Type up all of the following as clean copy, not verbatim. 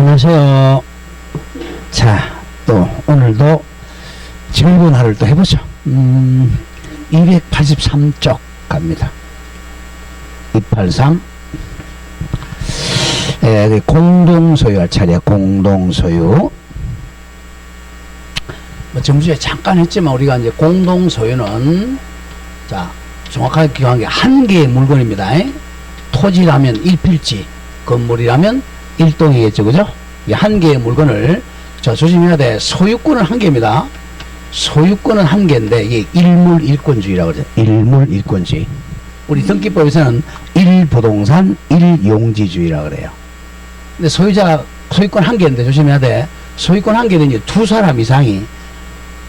안녕하세요. 자, 또 오늘도 즐거운 하루를 또 해보죠. 283쪽 갑니다. 283. 공동소유할 차례. 공동소유. 뭐 전주에 잠깐 했지만 우리가 이제 공동소유는 자 정확하게 기억한 게 한 개의 물건입니다. 토지라면 일필지, 건물이라면 일동이겠죠, 그죠? 이 한 개의 물건을 자 조심해야 돼. 소유권은 한 개입니다. 소유권은 한 개인데 이게 일물일권주의라고 그러죠. 일물일권주의. 우리 등기법에서는 일부동산 일용지주의라고 그래요. 근데 소유권 한 개인데 조심해야 돼. 소유권 한 개는 이제 두 사람 이상이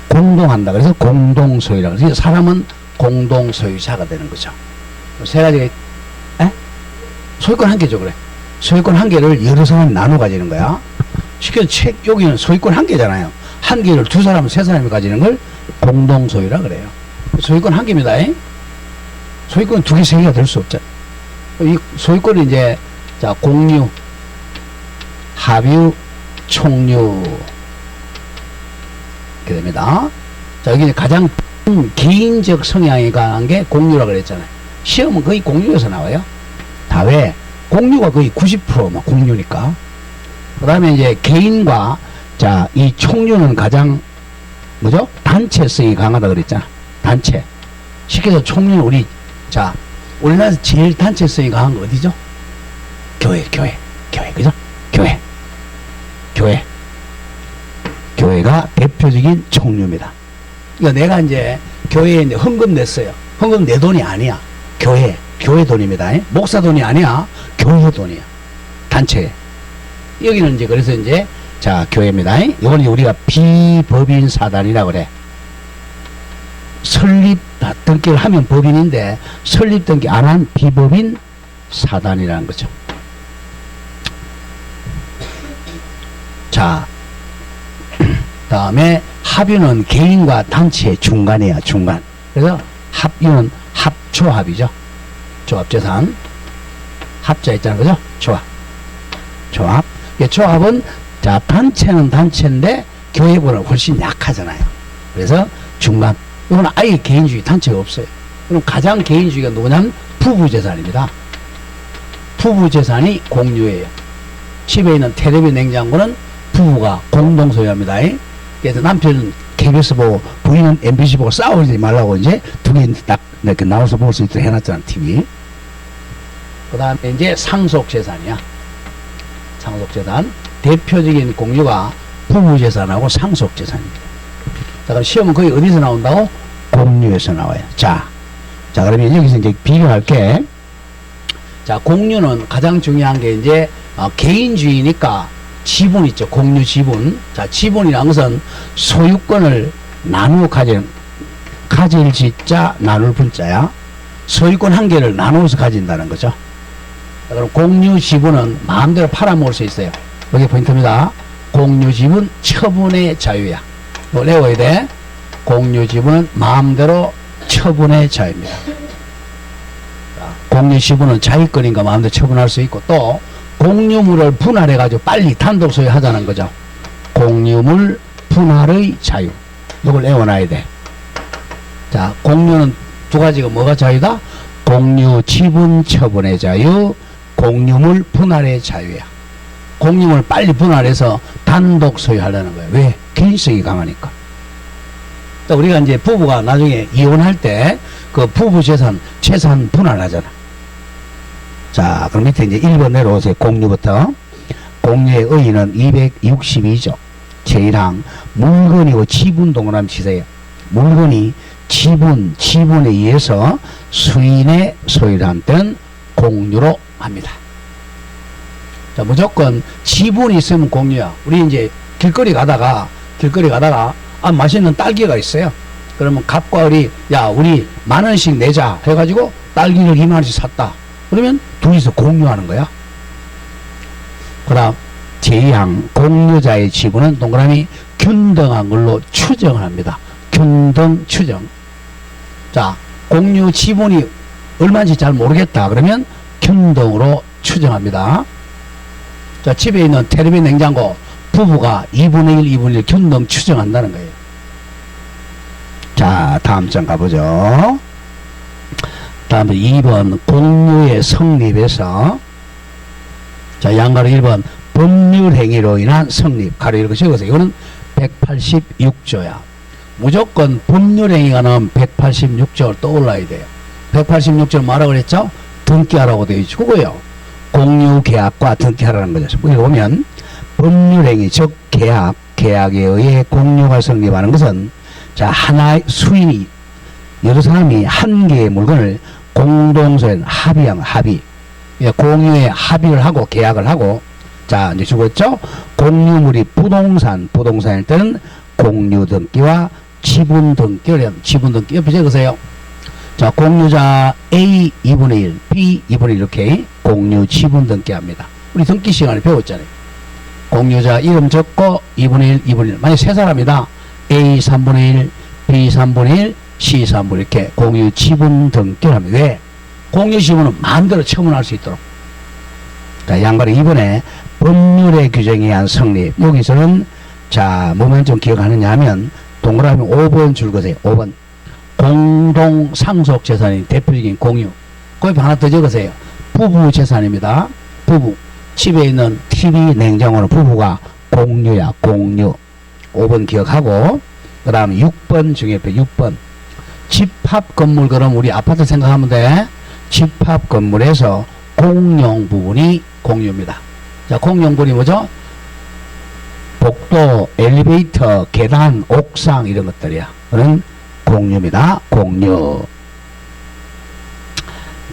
공동한다. 그래서 공동소유라고. 그래서 사람은 공동소유자가 되는 거죠. 세 가지가 소유권 한 개죠, 그래. 소유권 한 개를 여러 사람이 나눠 가지는 거야. 쉽게 여기는 소유권 한 개잖아요. 한 개를 두 사람, 세 사람이 가지는 걸 공동소유라 그래요. 소유권 한 개입니다. 소유권 두 개, 세 개가 될 수 없죠. 이 소유권은 이제 자 공유, 합유, 총유 이렇게 됩니다. 자 여기 이제 가장 개인적 성향에 관한 게 공유라고 그랬잖아요. 시험은 거의 공유에서 나와요. 다 왜? 공유가 거의 90%막 공유니까. 그 다음에 이제 개인과 자, 이 총유는 가장 뭐죠? 단체성이 강하다 그랬잖아. 단체. 쉽게 해서 총유는 우리 자, 우리나라에서 제일 단체성이 강한 거 어디죠? 교회, 그죠? 교회가 대표적인 총유입니다. 그러니까 내가 이제 교회에 이제 헌금 냈어요. 헌금 내 돈이 아니야. 교회 돈입니다. 목사 돈이 아니야. 교회 돈이야. 단체. 여기는 이제 그래서 이제 자 교회입니다. 이건 우리가 비법인 사단이라고 그래. 설립 등기를 하면 법인인데 설립 등기 안 한 비법인 사단이라는 거죠. 자 다음에 합유는 개인과 단체의 중간이야. 중간. 그래서 합유는 합조합이죠. 조합재산. 합자 있잖아요. 그죠? 조합. 조합은 자 단체는 단체인데 교회보다 훨씬 약하잖아요. 그래서 중간. 이건 아예 개인주의 단체가 없어요. 그럼 가장 개인주의가 누구냐면 부부재산입니다. 부부재산이 공유예요. 집에 있는 텔레비 냉장고는 부부가 공동소유합니다. 그래서 남편은 KBS 보고 부인은 MBC 보고 싸우지 말라고 이제 두 개 딱 이렇게 나와서 볼 수 있도록 해놨잖아. TV. 그 다음에 이제 상속재산이야. 상속재산. 대표적인 공유가 부부재산하고 상속재산입니다. 자, 그럼 시험은 거의 어디서 나온다고? 공유에서 나와요. 자, 그러면 여기서 이제 비교할게. 자, 공유는 가장 중요한 게 이제, 개인주의니까 지분 있죠. 공유 지분. 자, 지분이라는 것은 소유권을 나누어 가질 지자, 나눌 분자야. 소유권 한 개를 나누어서 가진다는 거죠. 자, 그럼 공유 지분은 마음대로 팔아먹을 수 있어요. 여기 포인트입니다. 공유 지분 처분의 자유야. 이거 외워야 돼. 공유 지분은 마음대로 처분의 자유입니다. 자, 공유 지분은 자기권인가 마음대로 처분할 수 있고 또 공유물을 분할해가지고 빨리 단독 소유하자는 거죠. 공유물 분할의 자유. 이걸 외워놔야 돼. 자, 공유는 두 가지가 뭐가 자유다? 공유 지분 처분의 자유, 공유물 분할의 자유야. 공유물 빨리 분할해서 단독 소유하려는 거예요. 왜? 개인성이 강하니까. 또 우리가 이제 부부가 나중에 이혼할 때 그 부부 재산 분할하잖아. 자, 그럼 밑에 이제 1번 내려오세요. 공유부터. 공유의 의의는 262조. 제1항. 물건이고 지분 동그라미 치세요. 물건이 지분에 의해서 수인의 소유를 한 때는 공유로 합니다. 자, 무조건 지분이 있으면 공유야. 우리 이제 길거리 가다가 맛있는 딸기가 있어요. 그러면 갑과 을이 야 우리 10,000원씩 내자 해가지고 딸기를 20,000원씩 샀다. 그러면 둘이서 공유하는 거야. 그 다음 제2항 공유자의 지분은 동그라미 균등한 걸로 추정을 합니다. 균등 추정. 자, 공유 지분이 얼마인지 잘 모르겠다. 그러면 균등으로 추정합니다. 자, 집에 있는 텔레비 냉장고 부부가 2분의 1, 2분의 1 균등 추정한다는 거예요. 자, 다음 장 가보죠. 다음에 2번 공유의 성립에서 자, 양가로 1번 법률 행위로 인한 성립 가로 이렇게 적어서 이거는 186조야. 무조건 법률 행위가 나오면 186조를 떠올라야 돼요. 186조는 뭐라고 그랬죠? 등기하라고 되어 있죠. 그거요. 공유 계약과 등기하라는 거죠. 여기 보면 법률 행위 즉 계약에 의해 공유가 성립하는 것은 자, 하나의 수인이 여러 사람이 한 개의 물건을 공동소엔 합의. 공유에 합의를 하고 계약을 하고 자, 이제 죽었죠? 공유물이 부동산일 때는 공유 등기와 지분 등기를 지분 등기 옆에 적으세요. 자, 공유자 A 2분의 1, B 2분의 1 이렇게 공유 지분 등기합니다. 우리 등기 시간에 배웠잖아요. 공유자 이름 적고 2분의 1, 2분의 1. 만약 세 사람이다. A 3분의 1, B 3분의 1, C 3분의 1 이렇게 공유 지분 등기를 합니다. 왜? 공유 지분은 마음대로 처분할 수 있도록. 자, 양가로 2번에 법률의 규정에 의한 성립. 여기서는 자, 뭐만 좀 기억하느냐 하면 동그라미 5번 줄 거세요. 5번. 공동 상속 재산인 대표적인 공유. 그 옆에 하나 더 적으세요. 부부 재산입니다. 부부. 집에 있는 TV, 냉장고는 부부가 공유야. 공유. 5번 기억하고 그 다음에 6번 중에 6번. 집합 건물 그럼 우리 아파트 생각하면 돼. 집합 건물에서 공용 부분이 공유입니다. 자, 공용 부분이 뭐죠? 복도, 엘리베이터, 계단, 옥상 이런 것들이야. 그런 공유입니다. 공유.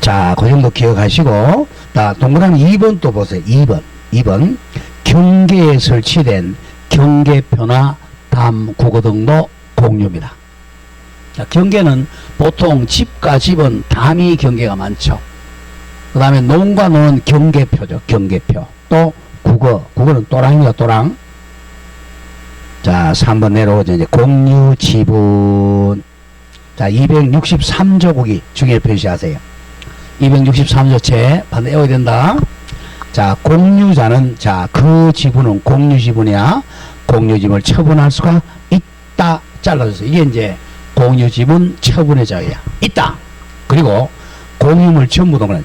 자, 그 정도 기억하시고 자, 동그라미 2번 또 보세요. 2번 경계에 설치된 경계표나 담, 국어 등도 공유입니다. 자, 경계는 보통 집과 집은 담이 경계가 많죠. 그 다음에 논과 논은 경계표죠. 경계표. 또 국어는 또랑입니다. 또랑. 자, 3번 내려오죠. 이제 공유 지분. 자, 263조 국이 중에 표시하세요. 263조 채 반대 외워야 된다. 자, 공유자는 자, 그 지분은 공유 지분이야. 공유 지분을 처분할 수가 있다. 잘라줬어요. 이게 이제 공유 지분 처분의 자유야. 있다. 그리고 공유물 전부를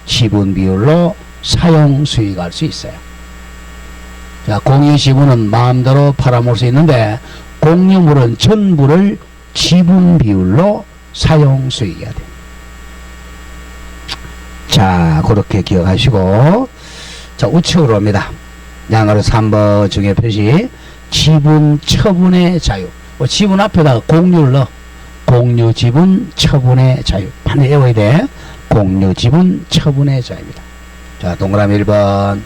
지분 비율로 사용 수익할 수 있어요. 자, 공유 지분은 마음대로 팔아먹을 수 있는데 공유물은 전부를 지분 비율로 사용 수익해야 돼. 자, 그렇게 기억하시고 자, 우측으로 옵니다. 양으로 3번 중에 표시 지분 처분의 자유. 지분 앞에다가 공유를 넣어. 공유 지분 처분의 자유. 반드시 외워야 돼. 공유 지분 처분의 자유입니다. 자, 동그라미 1번.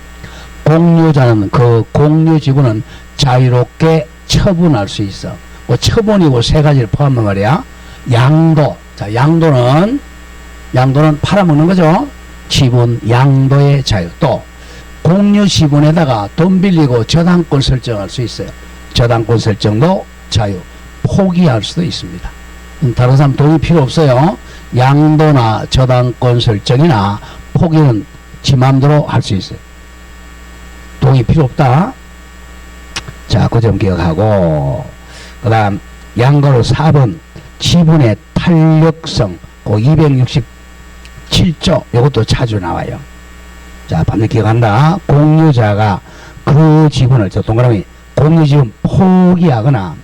공유자는 그 공유 지분은 자유롭게 처분할 수 있어. 처분이고 세 가지를 포함한 말이야. 양도. 자, 양도는 팔아먹는 거죠. 지분 양도의 자유. 또 공유 지분에다가 돈 빌리고 저당권 설정할 수 있어요. 저당권 설정도 자유. 포기할 수도 있습니다. 다른 사람 돈이 필요 없어요. 양도나 저당권 설정이나 포기는 지 마음대로 할 수 있어요. 돈이 필요 없다. 자, 그 점 기억하고 그 다음 양가로 4번 지분의 탄력성 그 267조 이것도 자주 나와요. 자, 반드시 기억한다. 공유자가 그 지분을 저 동그라미 공유 지분 포기하거나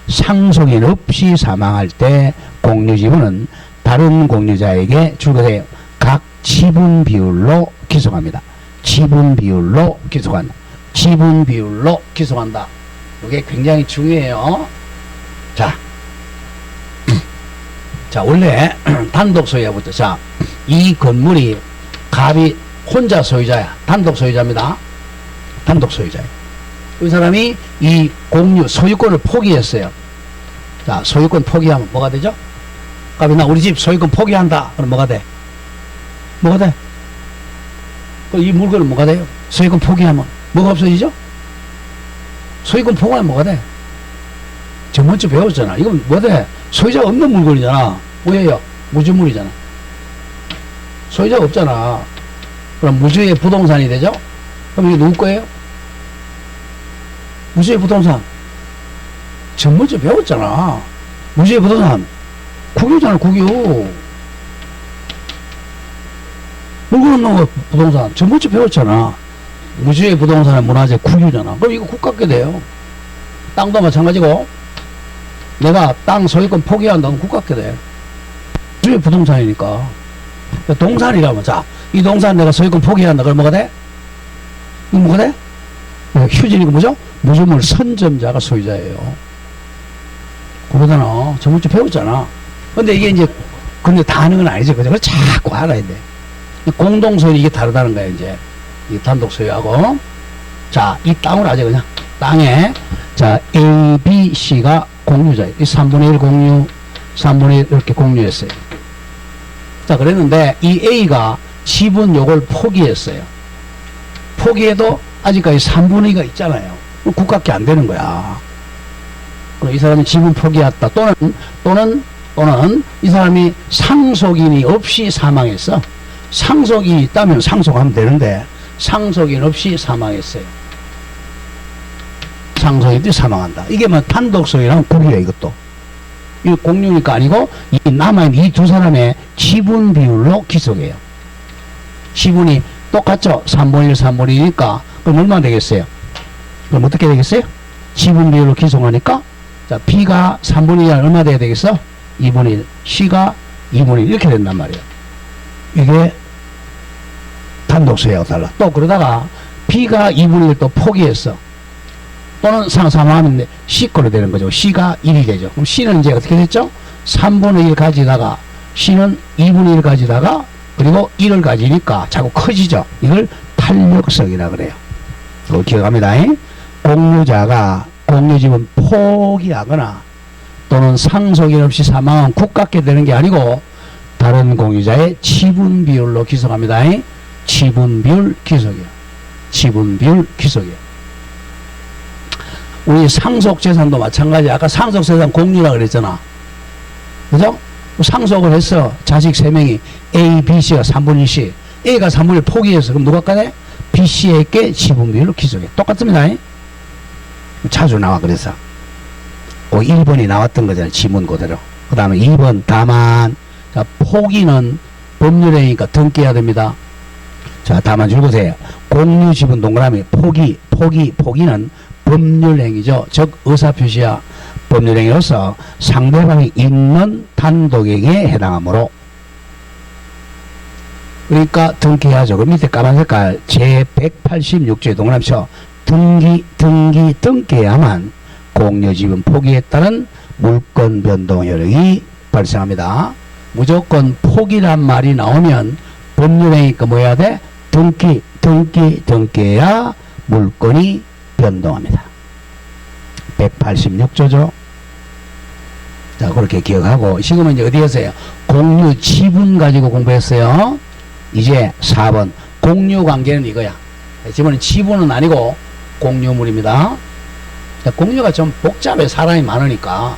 상속인 없이 사망할 때 공유 지분은 다른 공유자에게 줄 것에 각 지분 비율로 기속합니다. 지분 비율로 기속한다. 지분 비율로 기속한다. 이게 굉장히 중요해요. 자, 원래 단독 소유자부터. 자, 이 건물이 갑이 혼자 소유자야. 단독 소유자입니다. 단독 소유자야. 이 사람이 이 공유 소유권을 포기했어요. 자, 소유권 포기하면 뭐가 되죠? 갑이 나 우리 집 소유권 포기한다. 그럼 뭐가 돼? 뭐가 돼? 이 물건은 뭐가 돼요? 소유권 포기하면 뭐가 없어지죠? 소유권 포기하면 뭐가 돼? 저번주 배웠잖아. 이건 뭐가 돼? 소유자가 없는 물건이잖아. 뭐예요? 무주물이잖아. 소유자가 없잖아. 그럼 무주의 부동산이 되죠? 그럼 이게 누구 거예요? 무주의 부동산. 전문지 배웠잖아. 무주의 부동산. 국유잖아, 국유. 물건 없는 거 부동산. 전문지 배웠잖아. 무주의 부동산의 문화재 국유잖아. 그럼 이거 국가께 돼요. 땅도 마찬가지고, 내가 땅 소유권 포기한다면 국가께 돼. 무주의 부동산이니까. 동산이라면, 자, 이 동산 내가 소유권 포기한다. 그럼 뭐가 돼? 이거 뭐가 돼? 휴진이고 뭐죠? 무주물 선점자가 소유자예요. 그러잖아. 전문지 배웠잖아. 근데 이게 이제, 근데 다 하는 건 아니지. 그죠? 그래서 자꾸 알아야 돼. 공동소유 이게 다르다는 거야, 이제. 이 단독 소유하고. 자, 이 땅을 아재 그냥. 땅에, 자, A, B, C가 공유자예요. 이 3분의 1 공유, 3분의 1 이렇게 공유했어요. 자, 그랬는데, 이 A가 지분 요걸 포기했어요. 포기해도 아직까지 3분의 2가 있잖아요. 국가께 안 되는 거야. 그럼 이 사람이 지분 포기했다. 또는 이 사람이 상속인이 없이 사망했어. 상속인이 있다면 상속하면 되는데, 상속인 없이 사망했어요. 상속인이 사망한다. 이게 뭐 단독 소유랑 국유야, 이것도. 이거 공유니까 아니고, 이 남아있는 이 두 사람의 지분 비율로 기속해요. 지분이 똑같죠? 3분의 1, 3분의 2니까, 그럼 얼마나 되겠어요? 그럼 어떻게 되겠어요? 지분 비율로 기속하니까, 자, B가 3분의 2는 얼마 돼야 되겠어? 2분의 1. C가 2분의 1. 이렇게 된단 말이에요. 이게 단독 소유하고 달라. 또 그러다가 B가 2분의 1 또 포기했어. 또는 사망하면 C 거로 되는 거죠. C가 1이 되죠. 그럼 C는 이제 어떻게 됐죠? 3분의 1 가지다가 C는 2분의 1 가지다가 그리고 1을 가지니까 자꾸 커지죠. 이걸 탄력성이라 그래요. 그거 기억합니다. 공유자가 공유집은 포기하거나 또는 상속인 없이 사망한 국가께 되는 게 아니고 다른 공유자의 지분 비율로 기속합니다. 지분 비율 기속이요. 지분 비율 기속이요. 우리 상속 재산도 마찬가지야. 아까 상속 재산 공유라 그랬잖아. 그죠? 상속을 했어. 자식 3명이 A, B, C가 3분의 1씩. A가 3분의 1 포기해서 그럼 누가 까네? B, C에게 지분 비율로 기속해. 똑같습니다. 자주 나와 그래서. 1번이 나왔던 거잖아요. 지문 그대로. 그 다음에 2번 다만. 자, 포기는 법률행위니까 등기해야 됩니다. 자, 다만 줄보세요. 공유 지분 동그라미 포기는 법률행위죠. 즉 의사표시야. 법률행위로서 상대방이 있는 단독행위에 해당하므로. 그러니까 등기해야죠. 그 밑에 까만 색깔 제186조의 동그라미 쳐. 등기해야만 공유지분 포기에 따른 물권 변동 효력이 발생합니다. 무조건 포기란 말이 나오면 법률행위니까 뭐 해야 돼? 등기해야 물권이 변동합니다. 186조죠. 자, 그렇게 기억하고 지금은 이제 어디에서요? 공유 지분 가지고 공부했어요. 이제 4번 공유 관계는 이거야. 지금은 지분은 아니고 공유물입니다. 자, 공유가 좀 복잡해. 사람이 많으니까.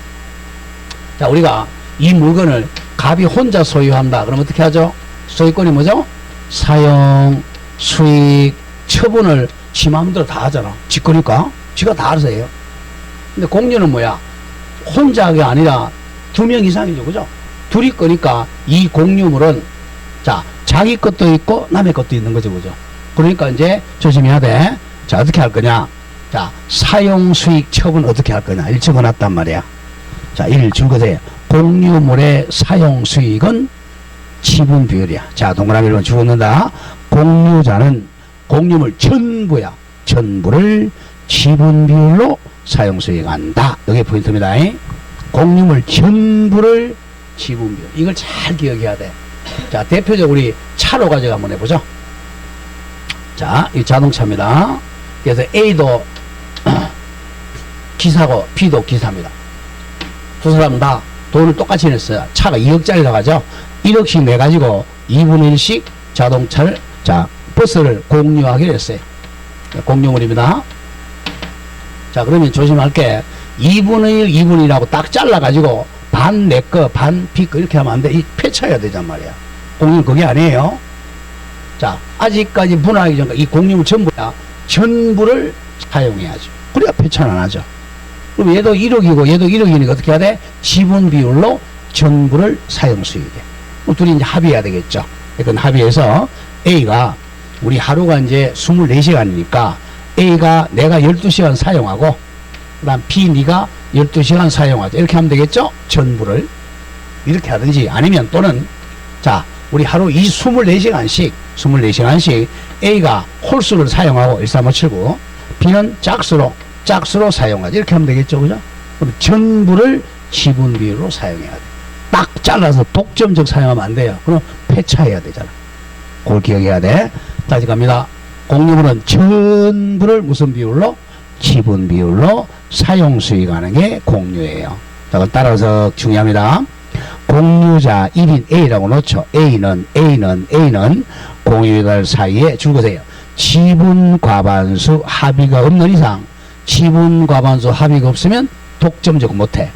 자, 우리가 이 물건을 갑이 혼자 소유한다. 그럼 어떻게 하죠? 소유권이 뭐죠? 사용, 수익, 처분을 지 마음대로 다 하잖아. 지 거니까. 지가 다 알아서 해요. 근데 공유는 뭐야? 혼자가 아니라 2명 이상이죠. 그죠? 둘이 거니까 이 공유물은 자, 자기 것도 있고 남의 것도 있는 거죠. 그죠? 그러니까 이제 조심해야 돼. 자, 어떻게 할 거냐? 자, 사용, 수익, 처분 어떻게 할 거냐? 1 적어놨단 말이야. 자, 1 줄거세요. 공유물의 사용, 수익은 지분 비율이야. 자, 동그라미 1번 줄었는다. 공유자는 공유물 전부야. 전부를 지분 비율로 사용, 수익한다. 이게 포인트입니다. 공유물 전부를 지분 비율. 이걸 잘 기억해야 돼. 자, 대표적으로 우리 차로 가지고 한번 해보죠. 자, 이 자동차입니다. 그래서 A도 기사고 B도 기사입니다. 두 사람 다 돈을 똑같이 냈어요. 차가 2억짜리 나가죠. 1억씩 내가지고 2분의 1씩 자동차를, 자, 버스를 공유하기로 했어요. 공유물입니다. 자, 그러면 조심할 게 2분의 1, 2분의 1하고 딱 잘라가지고 반 내 거, 반 B 거 이렇게 하면 안 돼. 이 폐차해야 되단 말이야. 공유는 그게 아니에요. 자, 아직까지 분할하기 전까지 이 공유물 전부를 사용해야죠. 그래야 폐천 안 하죠. 그럼 얘도 1억이고 얘도 1억이니까 어떻게 해야 돼? 지분 비율로 전부를 사용 수익해. 둘이 이제 합의해야 되겠죠. 그러니까 합의해서 A가 우리 하루가 이제 24시간이니까 A가 내가 12시간 사용하고 그다음 B 네가 12시간 사용하자. 이렇게 하면 되겠죠? 전부를. 이렇게 하든지 아니면 또는 자, 우리 하루 24시간씩 A가 홀수를 사용하고 13579 B는 짝수로 사용하자. 이렇게 하면 되겠죠. 그죠? 그럼 전부를 지분 비율로 사용해야 돼. 딱 잘라서 독점적 사용하면 안 돼요. 그럼 폐차해야 되잖아. 그걸 기억해야 돼. 다시 갑니다. 공유물은 전부를 무슨 비율로? 지분 비율로 사용 수익하는 게 공유예요. 자, 그럼 따라서 중요합니다. 공유자 1인 A라고 놓죠. A는 공유자들 사이에 줄거세요. 지분 과반수 합의가 없는 이상 지분 과반수 합의가 없으면 독점적 못해.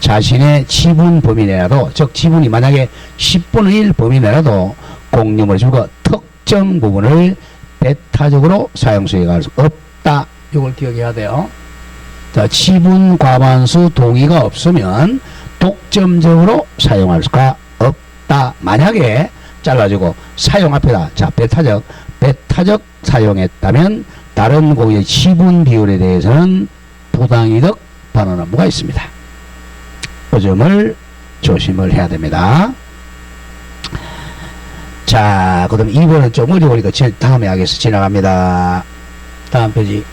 자신의 지분 범위 내라도 즉 지분이 만약에 10분의 1 범위 내라도 공유물을 주고 특정 부분을 배타적으로 사용 수익할 수 없다. 이걸 기억해야 돼요. 자, 지분 과반수 동의가 없으면 독점적으로 사용할 수가 없다. 만약에 잘라주고 사용 앞에다 자 배타적 사용했다면 다른 공유의 지분 비율에 대해서는 부당이득 반환 업무가 있습니다. 그 점을 조심을 해야 됩니다. 자, 그 다음에 2번은 좀 어려우니까 다음에 하겠습니다. 지나갑니다. 다음 페이지.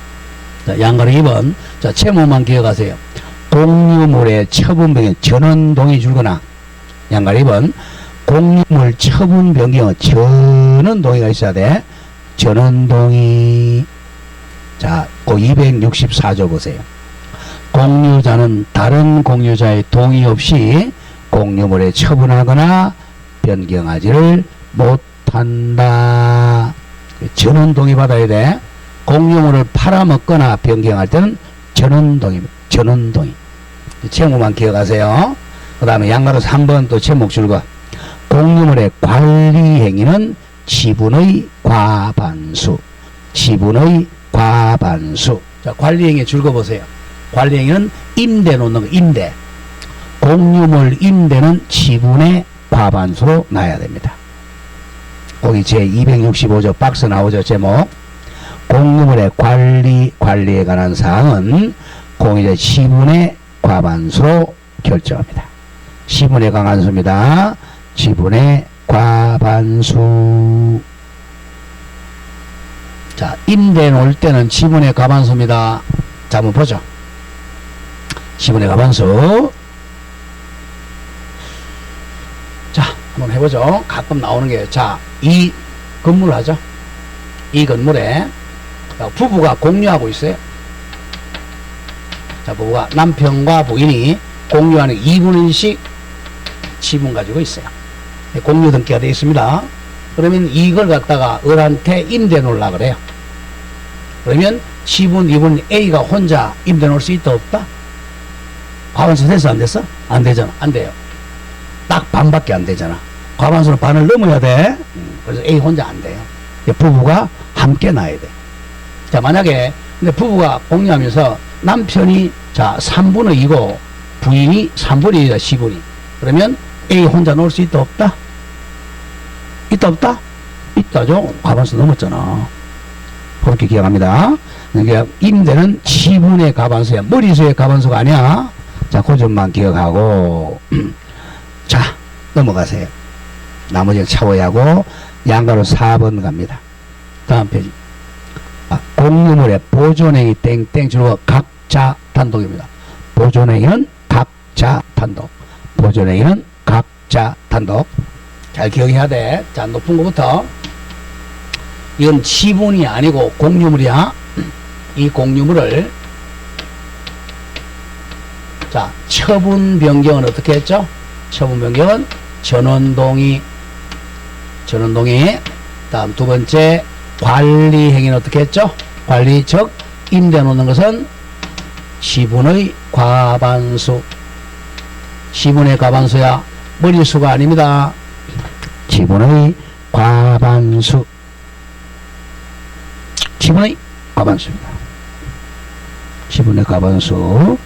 자, 양가로 2번. 자, 제목만 기억하세요. 공유물의 처분 변경, 전원 동의 줄거나. 양가로 2번. 공유물 처분 변경은 전원 동의가 있어야 돼. 전원 동의. 자, 그 264조 보세요. 공유자는 다른 공유자의 동의 없이 공유물에 처분하거나 변경하지를 못한다. 전원 동의 받아야 돼. 공유물을 팔아먹거나 변경할 때는 전원 동의. 제목만 기억하세요. 그 다음에 양가로 3번 또 제목 줄거. 공유물의 관리 행위는 지분의 과반수. 자, 관리 행위 줄거 보세요. 관리 행위는 임대 놓는 거, 임대. 공유물 임대는 지분의 과반수로 놔야 됩니다. 거기 제 265조 박스 나오죠. 제목. 공유물의 관리에 관한 사항은 공유자 지분의 과반수로 결정합니다. 지분의 과반수입니다. 지분의 과반수. 자, 임대 놓을 때는 지분의 과반수입니다. 자, 한번 보죠. 지분의 과반수. 자, 한번 해보죠. 가끔 나오는 게, 자, 이 건물 하죠. 이 건물에 부부가 공유하고 있어요. 자, 부부가 남편과 부인이 공유하는 2분의 1씩 지분 가지고 있어요. 공유 등기가 되어 있습니다. 그러면 이걸 갖다가 을한테 임대 놓으려고 그래요. 그러면 지분 2분 A가 혼자 임대 놓을 수 있다 없다? 과반수 됐어 안 됐어? 안 되잖아. 안 돼요. 딱 반밖에 안 되잖아. 과반수는 반을 넘어야 돼. 그래서 A 혼자 안 돼요. 부부가 함께 놔야 돼. 자, 만약에 근데 부부가 공유하면서 남편이 자 3분의 2고 부인이 3분의 2다 지분이. 그러면 A 혼자 놓을 수 있다 없다? 있다 없다? 있다죠. 과반수 넘었잖아. 그렇게 기억합니다. 그러니까 임대는 지분의 과반수야. 머리수의 과반수가 아니야. 자, 그 점만 기억하고 자, 넘어가세요. 나머지는 차워야 하고 양가로 4번 갑니다. 다음 페이지. 공유물의 보존행위 땡땡 줄고 각자 단독입니다. 보존행위는 각자 단독. 보존행위는 각자 단독. 잘 기억해야 돼. 자, 높은 것부터. 이건 지분이 아니고 공유물이야. 이 공유물을 자, 처분 변경은 어떻게 했죠? 처분 변경은 전원동의. 다음 두 번째 관리 행위는 어떻게 했죠? 관리 즉 임대 놓는 것은 지분의 과반수. 지분의 과반수야. 머리수가 아닙니다. 지분의 과반수. 지분의 과반수입니다. 지분의 과반수.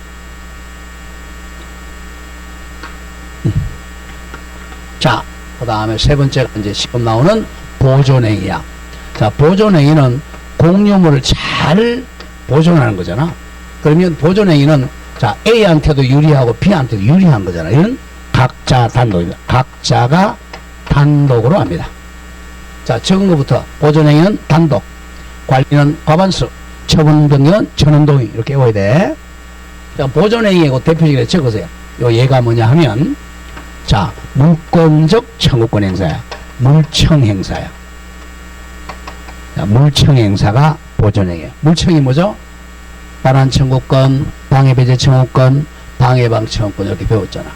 자, 그 다음에 세 번째가 이제 지금 나오는 보존행위야. 자, 보존행위는 공유물을 잘 보존하는 거잖아. 그러면 보존행위는 자, A한테도 유리하고 B한테도 유리한 거잖아. 이건 각자 단독입니다. 각자가 단독으로 합니다. 자, 적은 것부터 보존행위는 단독, 관리는 과반수, 처분 변경은 전원동의 이렇게 외워야 돼. 자, 보존행위하고 대표적으로 적으세요. 요 얘가 뭐냐 하면 자, 물권적 청구권 행사야. 물청 행사야. 자, 물청 행사가 보존행위야. 물청이 뭐죠? 반환 청구권, 방해배제 청구권, 방해방 청구권 이렇게 배웠잖아.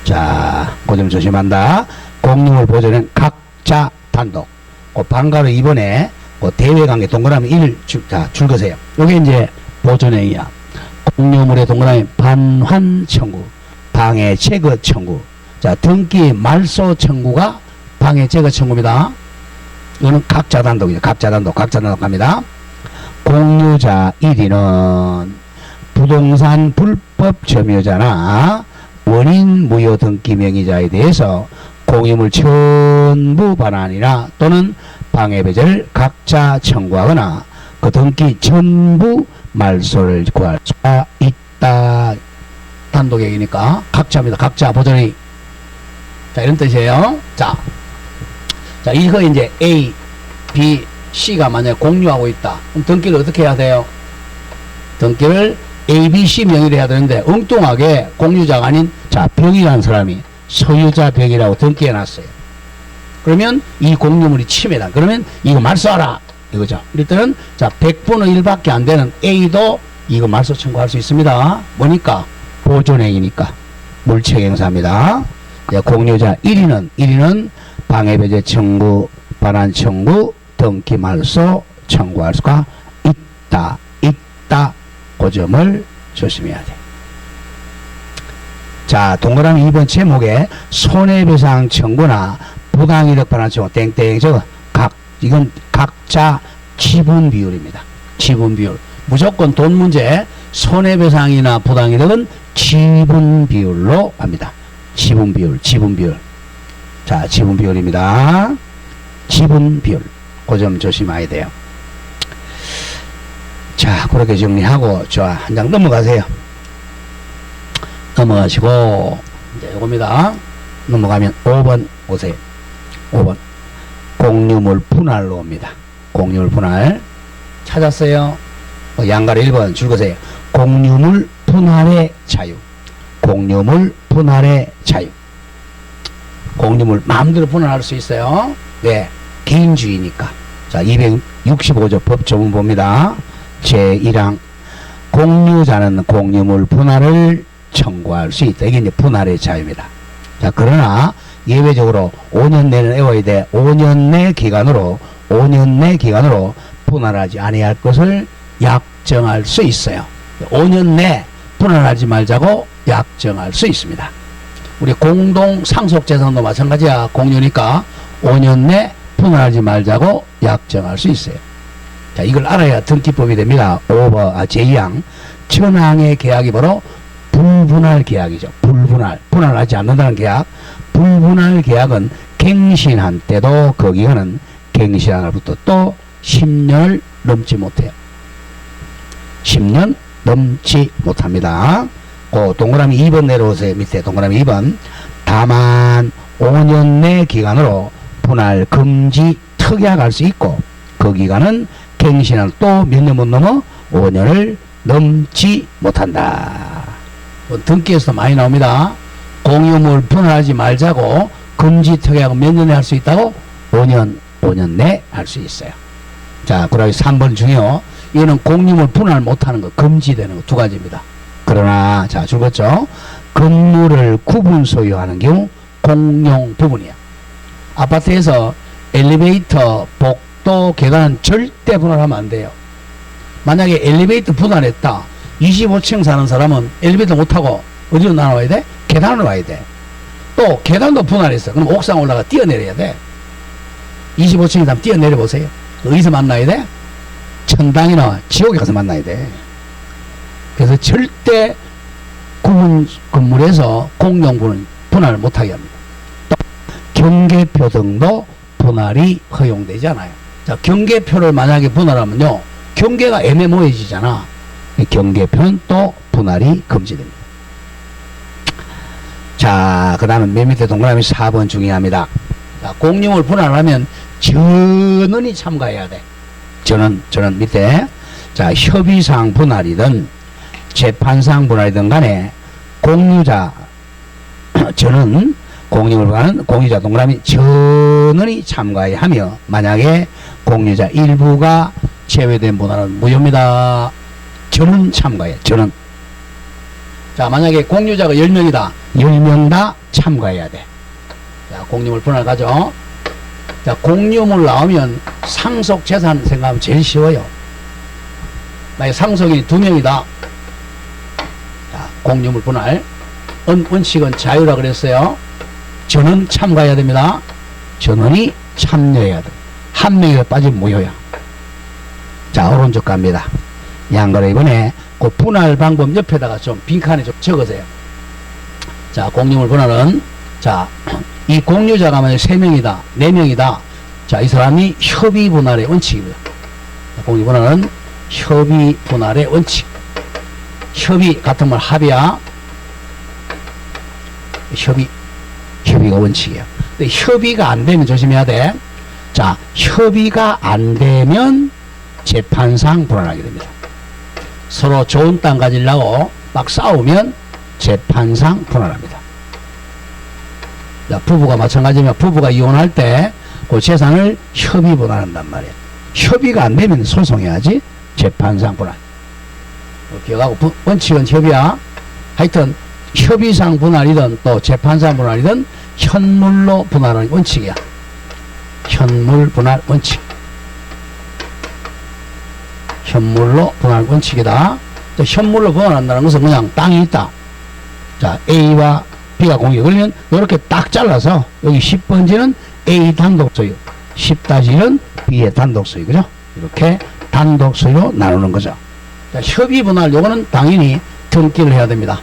자, 그 점 조심한다. 공유물 보존은 각자 단독. 그 방가로 이번에 그 대외관계 동그라미 1 줄 거세요. 요게 이제 보존행위야. 공유물의 동그라미 반환 청구, 방해 제거 청구. 자, 등기 말소 청구가 방해 제거 청구입니다. 이거는 각자 단독이죠. 각자 단독 갑니다. 공유자 1위는 부동산 불법 점유자나 원인 무효 등기 명의자에 대해서 공유물 전부 반환이나 또는 방해배제를 각자 청구하거나 그 등기 전부 말소를 구할 수가 있다. 단독행위니까 각자입니다. 각자 보존이. 자, 이런 뜻이에요. 자, 이거 이제 A, B, C가 만약에 공유하고 있다. 그럼 등기를 어떻게 해야 돼요? 등기를 A, B, C 명의로 해야 되는데 엉뚱하게 공유자가 아닌 자, 벽이라는 사람이 소유자 벽이라고 등기해 놨어요. 그러면 이 공유물이 침해다. 그러면 이거 말소하라. 이거죠. 이럴 때는 자, 100분의 1밖에 안 되는 A도 이거 말소 청구할 수 있습니다. 뭐니까? 보존행위니까. 물청 행사입니다. 공유자 1위는 방해배제 청구, 반환 청구, 등기 말소 청구할 수가 있다. 그 점을 조심해야 돼. 자, 동그라미 2번 제목에 손해배상 청구나 부당이득 반환 청구 땡땡 저거 이건 각자 지분 비율입니다. 지분 비율. 무조건 돈 문제, 손해배상이나 부당이득은 지분 비율로 합니다. 지분 비율. 자, 지분 비율입니다. 지분 비율. 그 점 조심해야 돼요. 자, 그렇게 정리하고, 좋아. 한 장 넘어가세요. 넘어가시고, 이제 요겁니다. 넘어가면 5번 오세요. 5번. 공유물 분할로 옵니다. 공유물 분할. 찾았어요? 양가로 1번 줄 거세요. 공유물 분할의 자유. 공유물 분할의 자유. 공유물 마음대로 분할할 수 있어요. 왜? 개인주의니까. 자, 265조 법조문봅니다. 제1항 공유자는 공유물 분할을 청구할 수 있다. 이게 이제 분할의 자유입니다. 자, 그러나 예외적으로 5년 내는 외워야 돼. 5년 내 기간으로 분할하지 아니할 것을 약정할 수 있어요. 5년 내 분할하지 말자고 약정할 수 있습니다. 우리 공동 상속재산도 마찬가지야. 공유니까 5년 내 분할하지 말자고 약정할 수 있어요. 자, 이걸 알아야 등기법이 됩니다. 제2항 전항의 계약이 바로 불분할 계약이죠. 분할하지 않는다는 계약. 불분할 계약은 갱신한 때도 그 기간은 갱신한 날부터 또 10년을 넘지 못해요. 10년 넘지 못합니다. 그 동그라미 2번 내려오세요. 밑에 동그라미 2번. 다만 5년 내 기간으로 분할 금지 특약할 수 있고 그 기간은 갱신한 또 몇 년 못 넘어 5년을 넘지 못한다. 등기에서 많이 나옵니다. 공유물 분할하지 말자고 금지 특약은 몇 년에 할 수 있다고? 5년 내 할 수 있어요. 자, 그러기 3번 중요. 이거는 공유물 분할 못하는 거, 금지되는 거 두 가지입니다. 그러나 자, 줄었죠? 건물을 구분 소유하는 경우 공용 부분이야. 아파트에서 엘리베이터, 복도, 계단은 절대 분할하면 안 돼요. 만약에 엘리베이터 분할했다. 25층 사는 사람은 엘리베이터 못 타고 어디로 나와야 돼? 계단으로 와야 돼. 또 계단도 분할했어. 그럼 옥상 올라가 뛰어내려야 돼. 25층에 사람 뛰어내려 보세요. 어디서 만나야 돼? 천당이나 지옥에 가서 만나야 돼. 그래서 절대 구분 건물에서 공용 분할을 못하게 합니다. 또 경계표 등도 분할이 허용되지 않아요. 자, 경계표를 만약에 분할하면요, 경계가 애매모호해지잖아. 경계표는 또 분할이 금지됩니다. 자, 그 다음에 맨 밑에 동그라미 4번 중요합니다. 자, 공용을 분할하면 전원이 참가해야 돼. 전원 밑에. 자, 협의상 분할이든 재판상 분할이든 간에 공유자, 전원, 공용을 분할하는 공유자 동그라미 전원이 참가해야 하며, 만약에 공유자 일부가 제외된 분할은 무효입니다. 전원 참가해, 전원. 자, 만약에 공유자가 10명이다. 10명 다 참가해야 돼. 자, 공유물 분할 가죠. 자, 공유물 나오면 상속 재산 생각하면 제일 쉬워요. 만약에 상속인이 2명이다. 자, 공유물 분할. 원칙은 자유라 그랬어요. 전원 참가해야 됩니다. 전원이 참여해야 돼. 한 명이 빠지면 무효야. 자, 오른쪽 갑니다. 양거래 이번에 그 분할 방법 옆에다가 좀 빈칸에 좀 적으세요. 자, 공유물 분할은, 자, 이 공유자가 만약 3명이다, 4명이다. 자, 이 사람이 협의 분할의 원칙입니다. 공유 분할은 협의 분할의 원칙. 협의 같은 말 합의야. 협의가 원칙이야. 근데 협의가 안 되면 조심해야 돼. 자, 협의가 안 되면 재판상 분할하게 됩니다. 서로 좋은 땅 가지려고 막 싸우면 재판상 분할합니다. 자, 부부가 마찬가지면 부부가 이혼할 때 그 재산을 협의 분할한단 말이야. 협의가 안 되면 소송해야지. 재판상 분할. 기억하고, 원칙은 협의야. 하여튼 협의상 분할이든 또 재판상 분할이든 현물로 분할하는 원칙이야. 현물 분할 원칙. 현물로 분할 원칙이다. 자, 현물로 분할한다는 것은 그냥 땅이 있다. 자, A와 B가 공유에 걸리면 이렇게 딱 잘라서 여기 10번지는 A 단독 소유, 10-1은 B의 단독 소유, 그죠? 이렇게 단독 소유로 나누는 거죠. 자, 협의 분할, 요거는 당연히 등기를 해야 됩니다.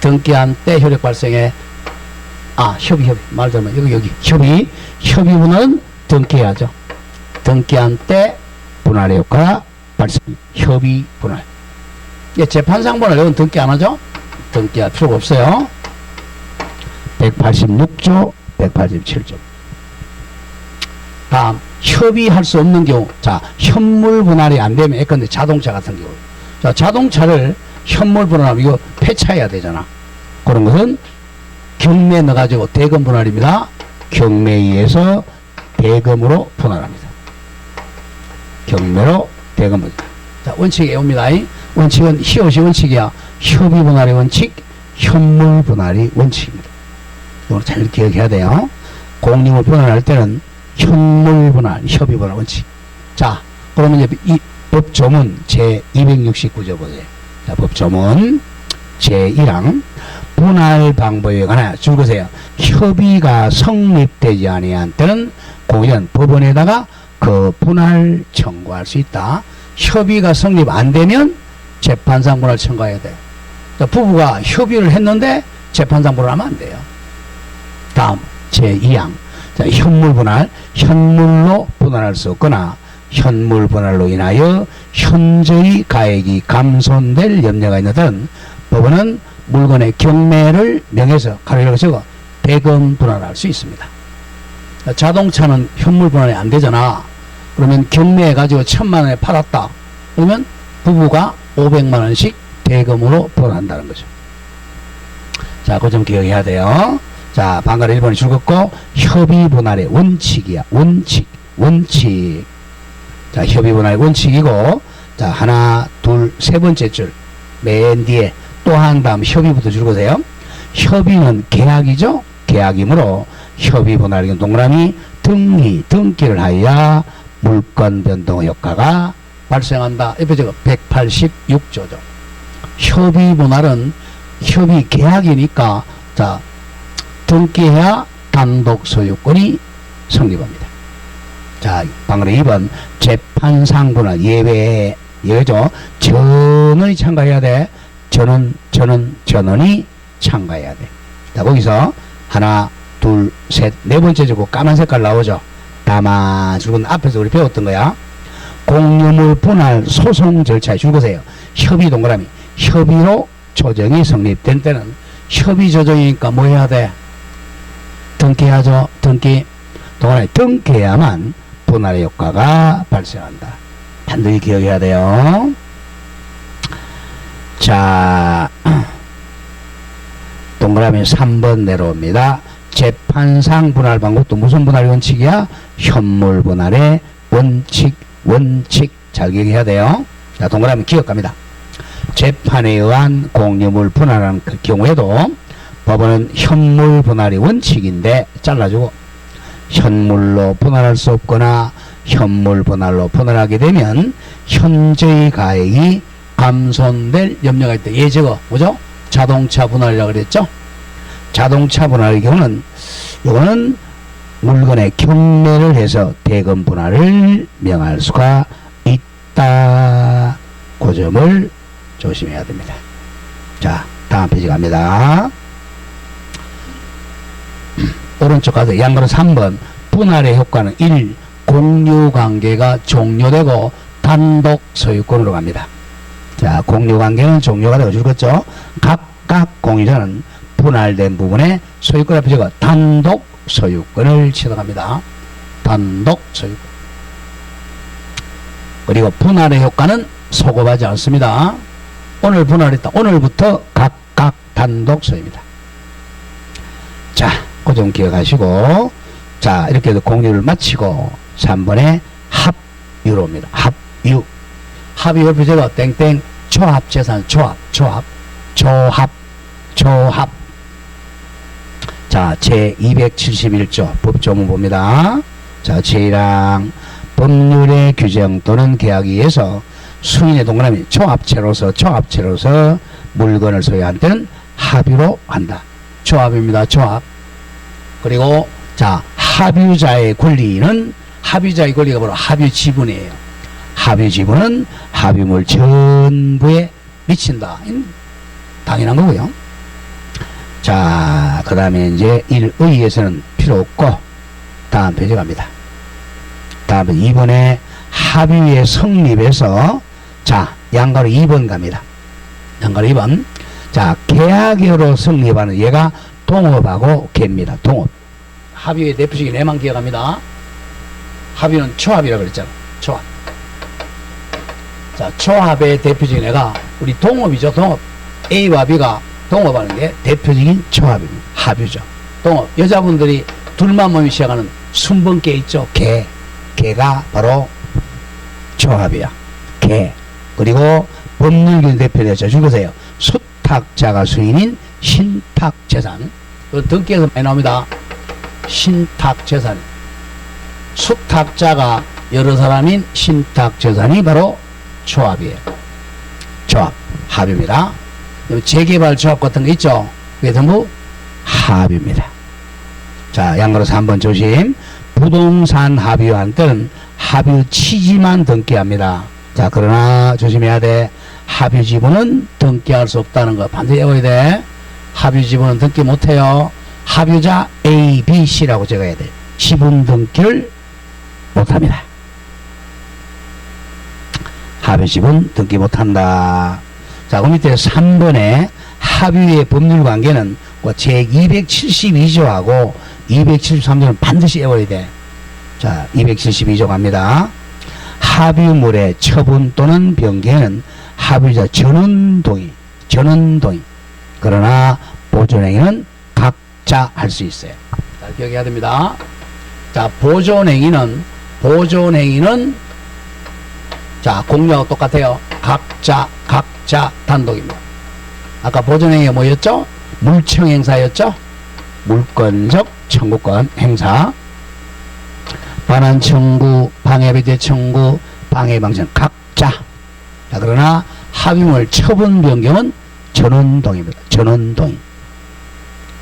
등기한 때 효력 발생에, 협의, 말 들으면 여기, 협의 분할은 등기해야죠. 등기한 때 분할의 효과가 발생, 협의 분할. 재판상 분할, 이건 등기 안 하죠? 등기할 필요가 없어요. 186조, 187조. 다음, 협의할 수 없는 경우. 자, 현물 분할이 안 되면, 예컨대 자동차 같은 경우. 자, 자동차를 현물 분할하면 이거 폐차해야 되잖아. 그런 것은 경매에 넣어가지고 대금 분할입니다. 경매에 의해서 대금으로 분할합니다. 경매로 대금 분할. 자, 원칙에 옵니다. 원칙은 히오시 원칙이야. 협의 분할의 원칙, 현물 분할의 원칙입니다. 이걸 잘 기억해야 돼요. 공유물 분할할 때는 현물 분할, 협의 분할 원칙. 자, 그러면 이제 이 법조문 제269조 보세요. 자, 법조문 제1항 분할 방법에 관하여 줄거세요. 협의가 성립되지 아니한 때는 공연 법원에다가 그 분할 청구할 수 있다. 협의가 성립 안 되면 재판상 분할 청구해야 돼. 자, 부부가 협의를 했는데 재판상 분할하면 안 돼요. 다음 제2항. 자, 현물 분할, 현물로 분할할 수 없거나 현물 분할로 인하여 현저히 가액이 감손될 염려가 있는 등 법원은 물건의 경매를 명해서 가로를 적어 대금 분할할 수 있습니다. 자, 자동차는 현물 분할이 안 되잖아. 그러면 경매해 가지고 1,000만 원에 팔았다. 그러면 부부가 500만 원씩 대금으로 분할한다는 거죠. 자, 그거 좀 기억해야 돼요. 자, 방금 1번이 줄었고, 협의 분할의 원칙이야. 원칙. 자, 협의 분할의 원칙이고, 자, 하나, 둘, 세 번째 줄. 맨 뒤에 또 한 다음 협의부터 줄거세요. 협의는 계약이죠? 계약이므로 협의 분할의 동그라미 등기를 하여 물권 변동 효과가 발생한다. 옆에 적어 186조죠. 협의 분할은 협의 계약이니까, 자, 등기해야 단독 소유권이 성립합니다. 자, 방금 2번 재판상 분할 예외죠. 전원이 참가해야 돼. 전원이 참가해야 돼. 자, 거기서 하나, 둘, 셋, 네 번째 주고 까만 색깔 나오죠. 다만 줄건 앞에서 우리 배웠던 거야. 공유물 분할 소송 절차에 줄거세요. 협의 동그라미. 협의로 조정이 성립된 때는 협의 조정이니까 뭐 해야 돼? 등기하죠. 등기. 동그라미 등기해야만 분할의 효과가 발생한다. 반드시 기억해야 돼요. 자, 동그라미 3번 내려옵니다. 재판상 분할 방법도 무슨 분할 원칙이야? 현물 분할의 원칙 잘 기억해야 돼요. 자, 동그라미 기억합니다. 재판에 의한 공유물 분할하는 그 경우에도 법원은 현물 분할이 원칙인데 잘라주고 현물로 분할할 수 없거나 현물 분할로 분할하게 되면 현저히 가액이 감손될 염려가 있다. 예, 저거 뭐죠? 자동차 분할이라고 그랬죠? 자동차 분할의 경우는 이거는 물건의 경매를 해서 대금 분할을 명할 수가 있다. 그 점을 조심해야 됩니다. 자, 다음 페이지 갑니다. 오른쪽 가서 양거는 3번 분할의 효과는 1. 공유관계가 종료되고 단독 소유권으로 갑니다. 자, 공유관계는 종료가 되고 줄겠죠. 각각 공유자는 분할된 부분에 소유권 앞에 적어 단독 소유권을 취득합니다. 단독 소유권. 그리고 분할의 효과는 소급하지 않습니다. 오늘 분할했다. 오늘부터 각각 단독 소유입니다. 자, 그 점 기억하시고, 자, 이렇게 해서 공유를 마치고 3번에 합유로 옵니다. 합유. 합유 옆에 제가 땡땡 조합재산 조합. 자, 제271조 법조문 봅니다. 자, 제1항 법률의 규정 또는 계약에 의해서 수인의 동그라미 조합체로서 물건을 소유한 때는 합유로 한다. 조합입니다. 조합. 그리고 자, 합유자의 권리가 바로 합유 지분이에요. 합유 지분은 합유물 전부에 미친다. 당연한 거고요. 자, 그 다음에 이제 의에서는 필요 없고 다음 페이지 갑니다. 다음에 2번에 합유의 성립에서 자, 양가로 2번 갑니다. 양가로 2번. 자, 계약으로 성립하는 얘가 동업하고 개입니다. 동업. 합유의 대표적인 애만 기억합니다. 합유는 초합이라고 그랬잖아. 초합. 자, 초합의 대표적인 애가 우리 동업이죠. 동업. A와 B가 동업하는 게 대표적인 초합입니다. 합유죠. 동업. 여자분들이 둘만 몸이 시작하는 순번개 있죠. 개가 바로 초합이야. 개. 그리고 법률균 대표되죠. 줄거세요. 수탁자가 수인인 신탁재산. 등기에서 많이 나옵니다. 신탁재산. 수탁자가 여러 사람인 신탁재산이 바로 조합이에요. 조합. 합유입니다. 재개발 조합 같은 거 있죠? 그게 전부 합유입니다. 자, 양가로 3번 조심. 부동산 합유한 때는 합유 취지만 등기합니다. 자, 그러나 조심해야 돼. 합유 지분은 등기할 수 없다는 거 반드시 외워야 돼. 합유 지분은 등기 못해요. 합유자 A, B, C라고 적어야 돼. 지분 등기를 못합니다. 합유 지분 등기 못한다. 자, 그 밑에 3번에 합유의 법률관계는 제272조하고 273조는 반드시 외워야 돼. 자, 272조 갑니다. 합유물의 처분 또는 변경은 합유자 전원동의. 그러나 보존행위는 각자 할 수 있어요. 자, 기억해야 됩니다. 자, 보존행위는 자, 공유하고 똑같아요. 각자 단독입니다. 아까 보존행위가 뭐였죠? 물청행사였죠? 물권적 청구권 행사. 반환 청구, 방해배제 청구, 방해방청 각자. 자, 그러나 합유물 처분 변경은 전원동입니다. 전원동의.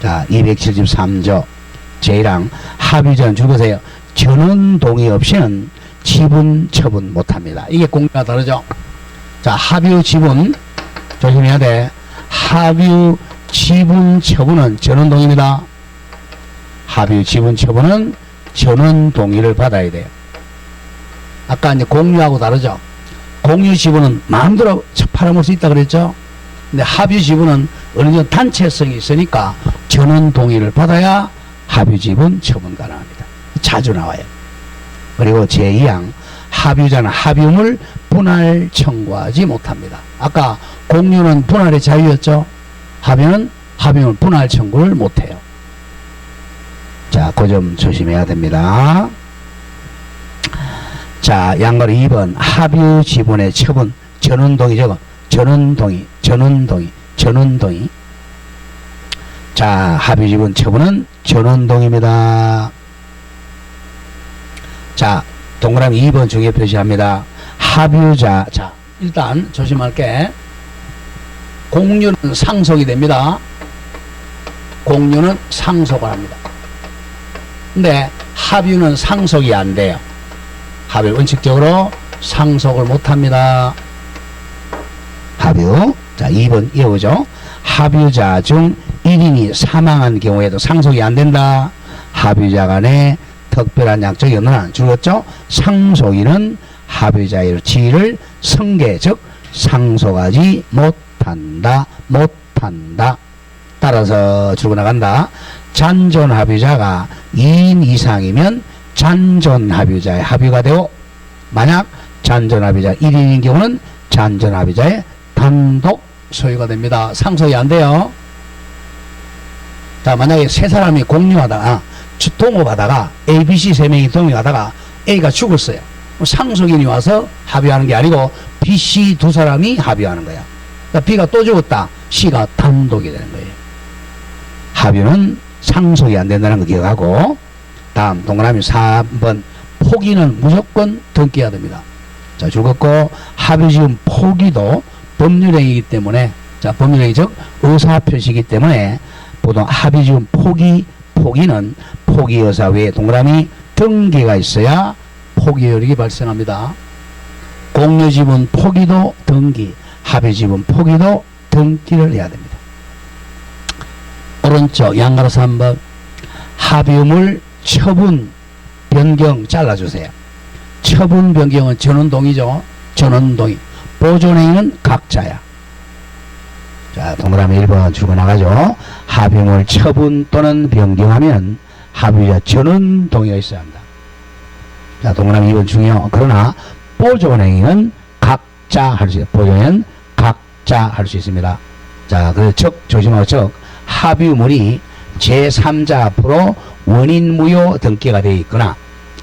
자, 273조 제1항 합유자는 줄거세요. 전원 동의 없이는 지분 처분 못합니다. 이게 공유가 다르죠. 자, 합유 지분 조심해야 돼. 합유 지분 처분은 전원 동의입니다. 합유 지분 처분은 전원 동의를 받아야 돼요. 아까 이제 공유하고 다르죠. 공유 지분은 마음대로 팔아먹을 수 있다 그랬죠. 근데 합유 지분은 어느 정도 단체성이 있으니까 전원 동의를 받아야 합유 지분 처분 가능합니다. 자주 나와요. 그리고 제2항 합유자는 합유물 분할 청구하지 못합니다. 아까 공유는 분할의 자유였죠. 합유는 합유물 분할 청구를 못해요. 자, 그 점 조심해야 됩니다. 자, 양가로 2번 합유 지분의 처분 전원동의 저거 전원동의 자, 합유 지분 처분은 전원동의입니다. 자, 동그라미 2번 중에 표시합니다. 합유자. 자, 일단 조심할게. 공유는 상속이 됩니다. 공유는 상속을 합니다. 근데 합유는 상속이 안 돼요. 합유 원칙적으로 상속을 못 합니다. 합유. 자, 2번 이어오죠. 합유자 중 1인이 사망한 경우에도 상속이 안 된다. 합유자 간에 특별한 약정이 없는 한 줄었죠. 상속인은 합유자의 지위를 승계 즉 상속하지 못한다. 따라서 줄고 나간다. 잔존 합유자가 2인 이상이면 잔존 합유자의 합유가 되고, 만약 잔존 합유자 1인인 경우는 잔존 합유자의 단독 소유가 됩니다. 상속이 안 돼요. 자, 만약에 세 사람이 공유하다가 동업하다가 A, B, C 세 명이 동업하다가 A가 죽었어요. 상속인이 와서 합의하는 게 아니고 B, C 두 사람이 합의하는 거야. 그러니까 B가 또 죽었다. C가 단독이 되는 거예요. 합의는 상속이 안 된다는 거 기억하고, 다음 동그라미 4번 포기는 무조건 등기해야 됩니다. 자, 죽었고 합의지금 포기도 법률행위이기 때문에, 자, 법률행위 즉 의사표시이기 때문에 보통 합의지금 포기는 포기의사 외에 동그라미 등기가 있어야 포기효력이 발생합니다. 공유지분 포기도 등기, 합의지분 포기도 등기를 해야 됩니다. 오른쪽 양가로 3번 합의물 처분 변경 잘라주세요. 처분 변경은 전원동의죠. 전원동의. 보존행위는 각자야. 자, 동그라미 1번 줄고 나가죠. 합의물 처분 또는 변경하면 합의자 전원 동의가 있어야 합니다. 자, 동그라미 2번 중요. 그러나 보존행위는 각자 할 수 있어요. 보존행위는 각자 할 수 있습니다. 자, 그래서 즉 조심하고 즉 합의물이 제3자 앞으로 원인 무효 등기가 되어 있거나,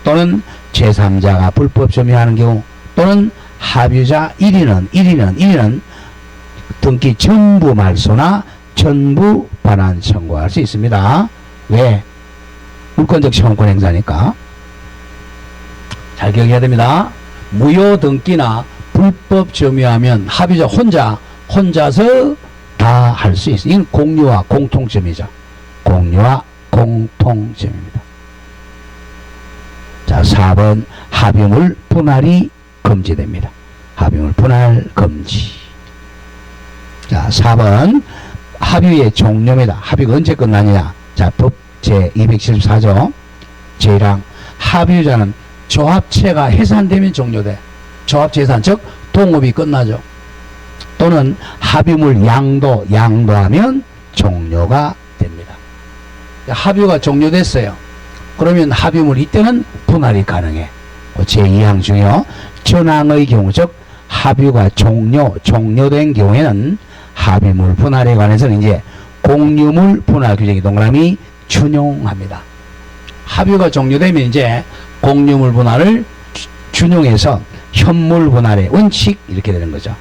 또는 제3자가 불법 점유하는 경우, 또는 합의자 1인은 등기 전부 말소나 전부 반환 청구할 수 있습니다. 왜? 물권적 청구권 행사니까. 잘 기억해야 됩니다. 무효 등기나 불법 점유하면 합의자 혼자서 다 할 수 있어요. 이건 공유와 공통점이죠. 공유와 공통점입니다. 자, 4번 합의물 분할이 금지됩니다. 합의물 분할 금지. 자, 4번 합의의 종료입니다. 합의가 언제 끝나느냐. 자, 법 제274조 제1항 합의자는 조합체가 해산되면 종료돼. 조합체 해산 즉 동업이 끝나죠. 또는 합의물 양도하면 종료가 됩니다. 합의가 종료됐어요. 그러면 합의물 이때는 분할이 가능해. 제2항 중요 전항의 경우 즉 합의가 종료된 경우에는 합의물 분할에 관해서는 이제 공유물 분할 규정이 동그라미 준용합니다. 합의가 종료되면 이제 공유물 분할을 준용해서 현물 분할의 원칙 이렇게 되는 거죠.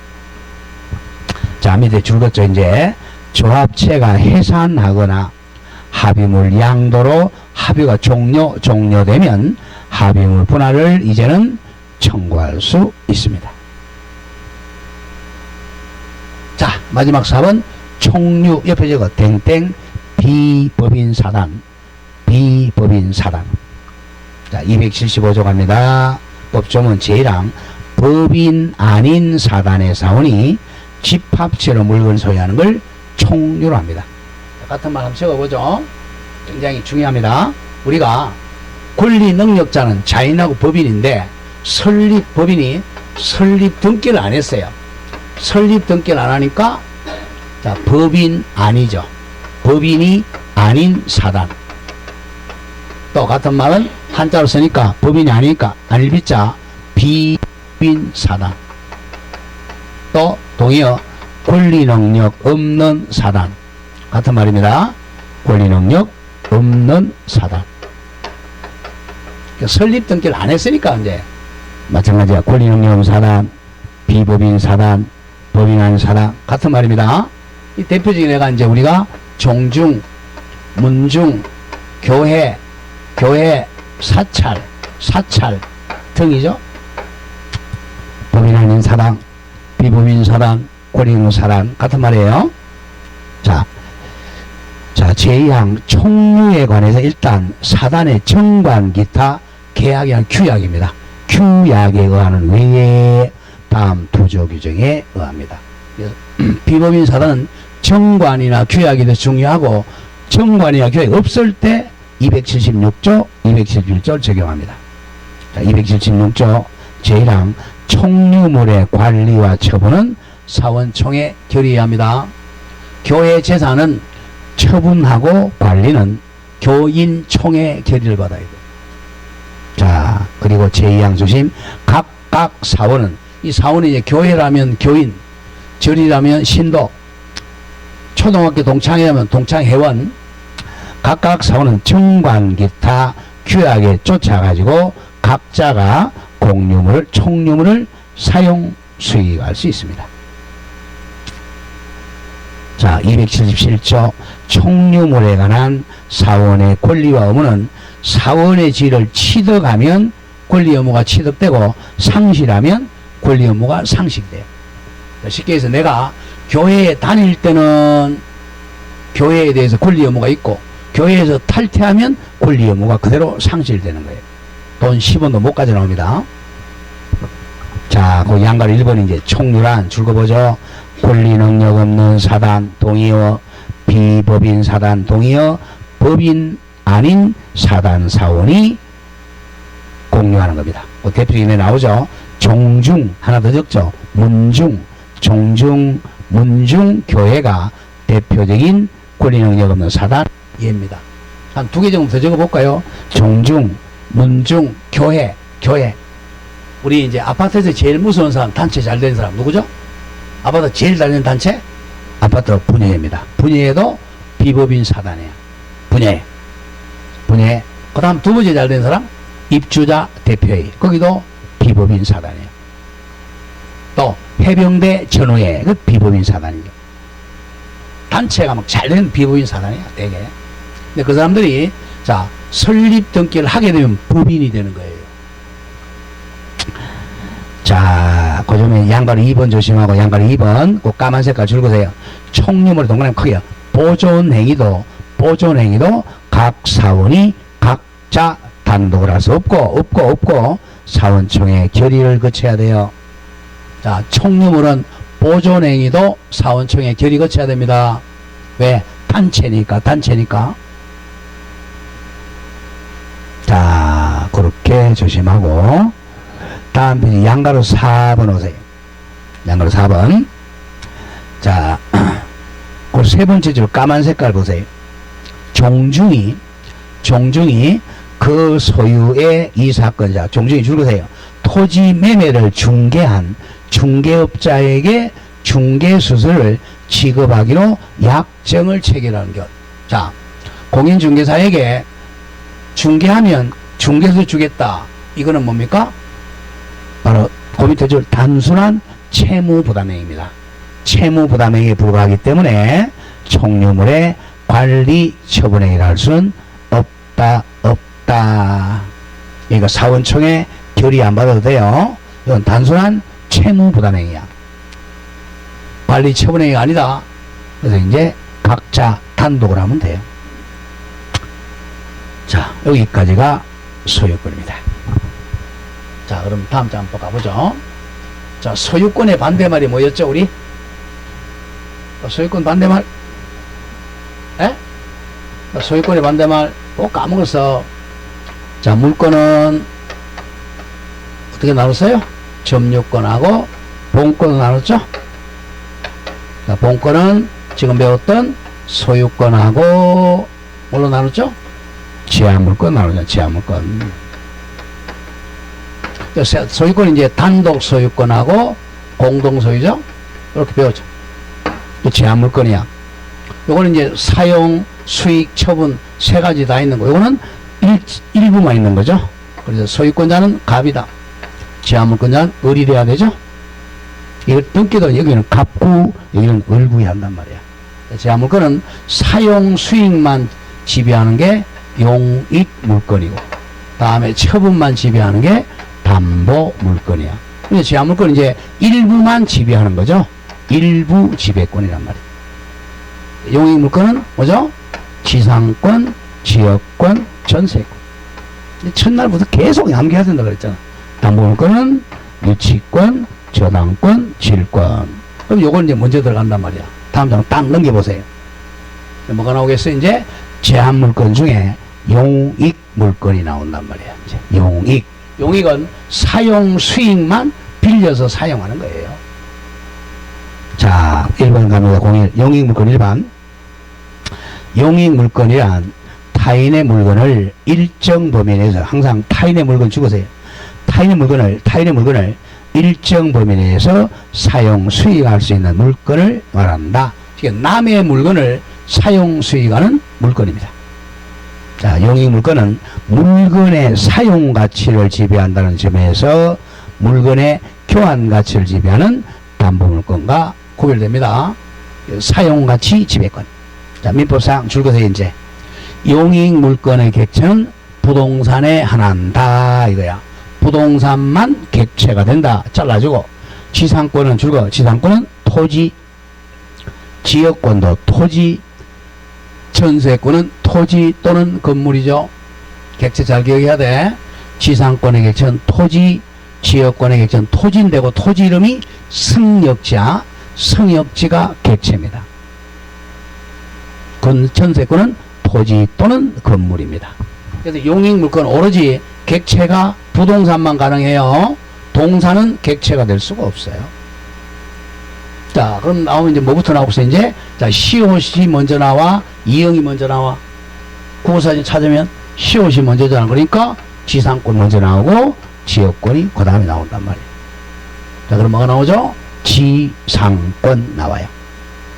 자, 밑에 줄었죠. 이제 조합체가 해산하거나 합의물 양도로 합의가 종료되면 합의물 분할을 이제는 청구할 수 있습니다. 자, 마지막 4번 총류 옆에 적어 땡땡 비법인 사단. 자, 275조 갑니다. 법조문 제1항 법인 아닌 사단의 사원이 집합체로 물건 소유하는 걸 총류로 합니다. 자, 같은 말 한번 적어보죠. 굉장히 중요합니다. 우리가 권리 능력자는 자인하고 법인인데 법인이 설립 등기를 안 했어요. 설립 등기를 안 하니까 자, 법인 아니죠. 법인이 아닌 사단. 또 같은 말은 한자로 쓰니까 법인이 아니니까 아닐비자 비법인 사단. 또 동의어 권리 능력 없는 사단. 같은 말입니다. 권리 능력 없는 사단. 설립 등기를 안 했으니까 이제 마찬가지야. 권리 능력 없는 사단, 비법인 사단, 법인 아닌 사단 같은 말입니다. 이 대표적인 애가 이제 우리가 종중, 문중, 교회, 사찰 등이죠. 법인 아닌 사단, 비법인 사단, 권리 있는 사단 같은 말이에요. 자, 제2항 총류에 관해서 일단 사단의 정관 기타 계약이 아니라 규약입니다. 규약에 의하는 외에 다음 두조 규정에 의합니다. 비법인 사단은 정관이나 규약이 더 중요하고 정관이나 규약이 없을 때 276조, 277조를 적용합니다. 자, 276조 제1항 총류물의 관리와 처분은 사원총회 결의합니다. 교회 재산은 처분하고 관리는 교인총회 결의를 받아야 돼요. 자, 그리고 제2항 조심 각각 사원은 이 사원이 이제 교회라면 교인, 절이라면 신도, 초등학교 동창회라면 동창회원, 각각 사원은 정관 기타 규약에 쫓아가지고 각자가 총류물을 사용 수익할 수 있습니다. 자, 277조 총류물에 관한 사원의 권리와 의무는 사원의 지위를 취득하면 권리 의무가 취득되고 상실하면 권리 의무가 상실돼요. 쉽게 해서 내가 교회에 다닐 때는 교회에 대해서 권리 의무가 있고 교회에서 탈퇴하면 권리 의무가 그대로 상실되는 거예요. 돈 10원도 못 가져 나옵니다. 자, 그 양가로 1번 이제 총류란 줄거보죠. 권리 능력 없는 사단 동의어 비법인 사단 동의어 법인 아닌 사단 사원이 공유하는 겁니다. 그 대표적인 애 나오죠. 종중 하나 더 적죠. 문중 종중 문중 교회가 대표적인 권리 능력 없는 사단 예입니다. 한 두 개 정도 더 적어볼까요? 종중 문중 교회 우리 이제 아파트에서 제일 무서운 사람 단체 잘 된 사람 누구죠? 아파트 제일 잘 된 단체? 아파트 분야입니다. 분야에도 비법인 사단이에요. 분야에. 그 다음 두 번째 잘 된 사람? 입주자 대표회의. 거기도 비법인 사단이에요. 또 해병대 전후회. 그 비법인 사단이죠. 단체가 막 잘 된 비법인 사단이에요. 되게. 근데 그 사람들이 자 설립 등기를 하게 되면 법인이 되는 거예요. 자, 그 점에 양가로 2번 조심하고 양가로 2번 그 까만 색깔 줄거세요. 총류물을 동그라미 크게요. 보존행위도 각 사원이 각자 단독을 할 수 없고 사원총회 결의를 거쳐야 돼요. 자, 총류물은 보존행위도 사원총회 결의 거쳐야 됩니다. 왜? 단체니까. 자, 그렇게 조심하고 다음 페이지 양가로 4번 오세요. 양가로 4번. 자, 그 세 번째 줄 까만 색깔 보세요. 종중이 그 소유의 이 사건자, 종중이 줄거세요. 토지 매매를 중개한 중개업자에게 중개수수를 지급하기로 약정을 체결하는 것. 자, 공인중개사에게 중개하면 중개수 주겠다. 이거는 뭡니까? 바로 그 밑에 줄 단순한 채무부담행위입니다. 채무부담행위에 불과하기 때문에 총류물의 관리 처분행위를 할 수는 없다. 그러니까 사원총회 결의 안 받아도 돼요. 이건 단순한 채무부담행위야. 관리 처분행위가 아니다. 그래서 이제 각자 단독을 하면 돼요. 자, 여기까지가 소유권입니다. 자, 그럼 다음 장 한번 가보죠. 자, 소유권의 반대말이 뭐였죠, 우리? 소유권 반대말? 에? 소유권의 반대말 까먹었어. 자, 물권은 어떻게 나눴어요? 점유권하고 본권을 나눴죠? 자, 본권은 지금 배웠던 소유권하고 뭘로 나눴죠? 지하물권 나누죠. 지하물권. 소유권은 이제 단독 소유권하고 공동 소유죠. 이렇게 배웠죠. 지하물권이야. 요거는 이제 사용, 수익, 처분 세 가지 다 있는 거. 요거는 일부만 있는 거죠. 그래서 소유권자는 갑이다. 지하물권자는 을이 돼야 되죠. 이걸 등기도 여기는 갑구, 여기는 을구에 한단 말이야. 지하물권은 사용 수익만 지배하는 게 용익물권이고, 다음에 처분만 지배하는 게 담보물권이야. 근데 지하물권은 이제 일부만 지배하는 거죠. 일부 지배권이란 말이야. 용익물권은 뭐죠? 지상권, 지역권, 전세권. 첫날부터 계속 암기해야 된다 그랬잖아. 담보물권은 유치권, 저당권, 질권. 그럼 요건 이제 먼저 들어간단 말이야. 다음 장 딱 넘겨보세요. 뭐가 나오겠어요? 이제 제한물권 중에 용익물권이 나온단 말이야. 이제 용익. 용익은 사용 수익만 빌려서 사용하는 거예요. 자, 1번 갑니다. 01. 용익물권 1번. 용익물권이란 타인의 물건을 일정 범위 내에서, 항상 타인의 물건 죽으세요. 타인의 물건을 일정 범위 내에서 사용 수익할 수 있는 물건을 말한다. 남의 물건을 사용 수익하는 물건입니다. 자, 용익물건은 물건의 사용 가치를 지배한다는 점에서 물건의 교환 가치를 지배하는 담보물건과 구별됩니다. 사용 가치 지배권. 자, 민법상 줄거세요. 이제 용익물건의 객체는 부동산에 한한다 이거야. 부동산만 객체가 된다. 잘라주고, 지상권은 줄거. 지상권은 토지, 지역권도 토지, 전세권은 토지 또는 건물이죠. 객체 잘 기억해야 돼. 지상권의 객체는 토지, 지역권의 객체는 토지인데고, 토지 이름이 승역지야. 승역지가 객체입니다. 전세권은 토지 또는 건물입니다. 그래서 용익물건 오로지 객체가 부동산만 가능해요. 동산은 객체가 될 수가 없어요. 자, 그럼 나오면 이제 뭐부터 나오겠어요? 이제 자, 시옷이 먼저 나와, 이형이 먼저 나와. 국어사진 찾으면 시옷이 먼저 나와. 그러니까 지상권 먼저 나오고 지역권이 그 다음에 나온단 말이에요. 자, 그럼 뭐가 나오죠? 지상권 나와요.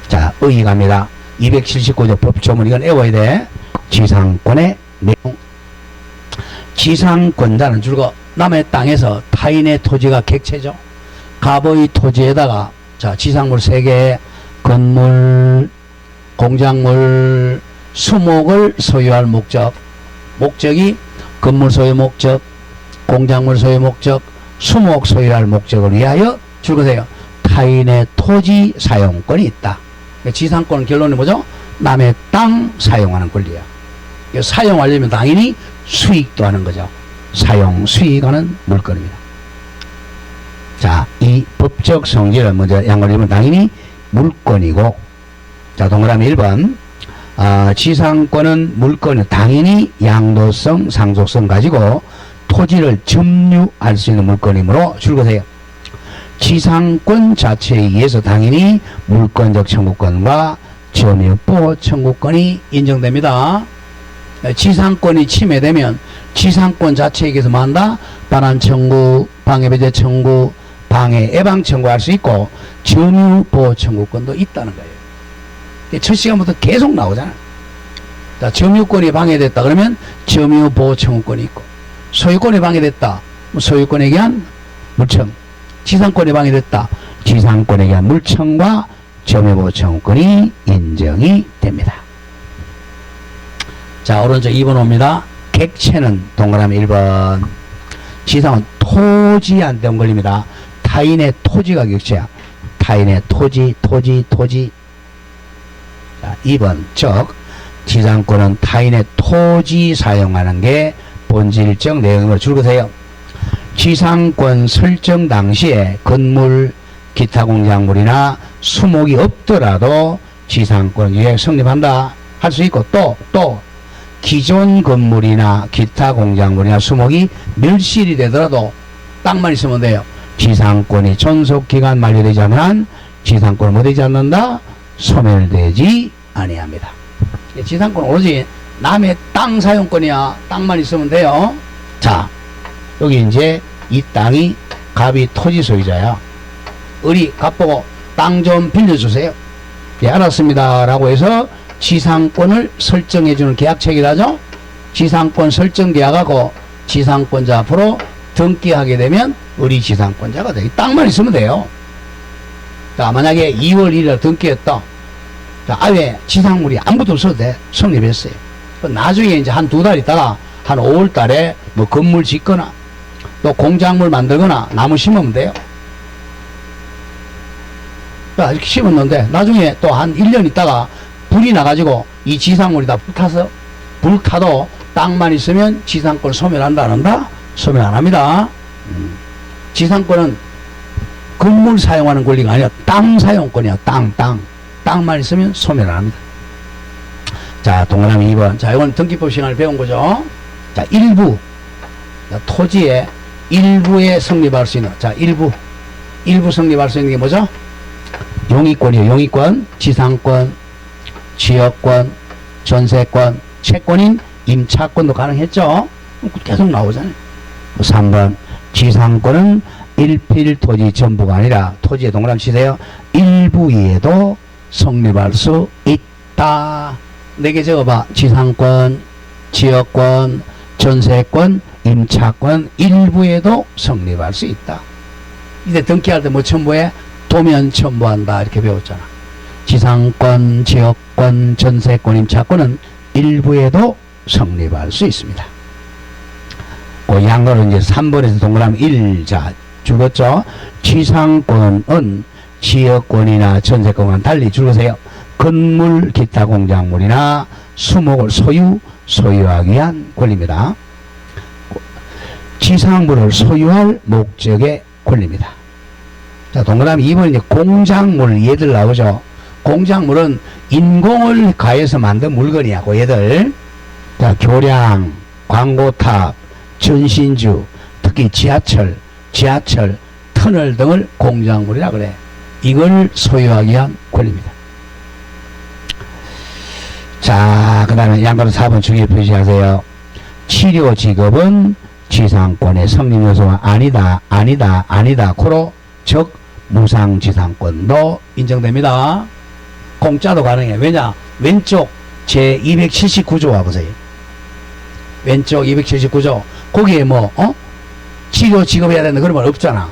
자, 의의 갑니다. 279조 법조문, 이건 외워야 돼. 지상권의 내용. 지상권자는 줄거 남의 땅에서 타인의 토지가 객체죠. 갑의 토지에다가 자, 지상물 3개, 건물, 공작물, 수목을 소유할 목적. 목적이 건물 소유 목적, 공작물 소유 목적, 수목 소유할 목적을 위하여 줄거세요. 타인의 토지 사용권이 있다. 지상권 결론이 뭐죠? 남의 땅 사용하는 권리야. 사용하려면 당연히 수익도 하는 거죠. 사용, 수익하는 물건입니다. 자, 이 법적 성질을 먼저 양권이면 당연히 물건이고, 자, 동그라미 1번. 지상권은 물건이 당연히 양도성, 상속성 가지고 토지를 점유할 수 있는 물건이므로 줄거세요. 지상권 자체에 의해서 당연히 물권적 청구권과 점유보호 청구권이 인정됩니다. 지상권이 침해되면 지상권 자체에 의해서 뭐 한다? 반환 청구, 방해배제 청구, 방해, 예방 청구할 수 있고 점유보호 청구권도 있다는 거예요. 첫 시간부터 계속 나오잖아. 자, 점유권이 방해됐다 그러면 점유보호 청구권이 있고, 소유권이 방해됐다, 소유권에 의한 물청, 지상권이 방해됐다, 지상권에 의한 물청과 점유보호 청구권이 인정이 됩니다. 자, 오른쪽 2번 옵니다. 객체는 동그라미 1번. 지상은 토지한테 온 걸립니다. 타인의 토지가 객체야. 타인의 토지. 자, 2번. 즉, 지상권은 타인의 토지 사용하는 게 본질적 내용을 줄거세요. 지상권 설정 당시에 건물, 기타 공작물이나 수목이 없더라도 지상권이 성립한다 할 수 있고, 또 기존 건물이나 기타 공작물이나 수목이 멸실이 되더라도 땅만 있으면 돼요. 지상권이 존속기간 만료되지 않으면 지상권은 뭐 되지 않는다? 소멸되지 아니합니다. 지상권 오로지 남의 땅 사용권이야. 땅만 있으면 돼요. 자, 여기 이제 이 땅이 갑이 토지 소유자야. 을이 갑보고 땅 좀 빌려주세요. 예, 알았습니다 라고 해서 지상권을 설정해주는 계약책이라죠. 지상권 설정 계약하고 지상권자 앞으로 등기하게 되면 을이 지상권자가 돼. 땅만 있으면 돼요. 자, 만약에 2월 1일 등기했다. 자, 아예 지상물이 아무것도 없어도 돼. 성립했어요. 나중에 이제 한 두 달 있다가 한 5월 달에 뭐 건물 짓거나 또 공작물 만들거나 나무 심으면 돼요. 자, 이렇게 심었는데 나중에 또 한 1년 있다가 불이 나가지고 이 지상물이 다 불타서 불타도 땅만 있으면 지상권 소멸한다 안 한다? 소멸 안 합니다. 지상권은 건물 사용하는 권리가 아니라 땅 사용권이야. 땅만 있으면 소멸 안 합니다. 자, 동그라미 2번. 자, 이건 등기법 시간을 배운 거죠. 자, 일부. 자, 토지의 일부에 성립할 수 있는. 자, 일부 성립할 수 있는 게 뭐죠? 용의권이요. 용의권, 지상권, 지역권, 전세권, 채권인 임차권도 가능했죠. 계속 나오잖아요. 3번. 지상권은 일필 토지 전부가 아니라 토지의 동그라미 치세요. 일부에도 성립할 수 있다. 4개 적어봐. 지상권, 지역권, 전세권, 임차권 일부에도 성립할 수 있다. 이제 등기할 때 뭐 첨부해? 도면 첨부한다 이렇게 배웠잖아. 지상권, 지역권, 전세권, 임차권은 일부에도 성립할 수 있습니다. 그 양거는 이제 3번에서 동그라미 1. 자, 줄었죠? 지상권은 지역권이나 전세권과는 달리 줄으세요. 건물, 기타 공작물이나 수목을 소유하기 위한 권리입니다. 지상물을 소유할 목적의 권리입니다. 자, 동그라미 2번 이제 공작물 얘들 나오죠. 공작물은 인공을 가해서 만든 물건이야. 그 얘들. 자, 교량, 광고탑, 전신주, 특히 지하철, 터널 등을 공작물이라 그래. 이걸 소유하기 위한 권리입니다. 자, 그 다음에 양가로 4번 중에 표시하세요. 치료 직업은 지상권의 성립 요소가 아니다. 코로 즉 무상지상권도 인정됩니다. 공짜도 가능해. 왜냐? 왼쪽 제 279조 와보세요. 왼쪽 279조. 거기에 뭐 치료 직업해야 되는데 그런 말 없잖아.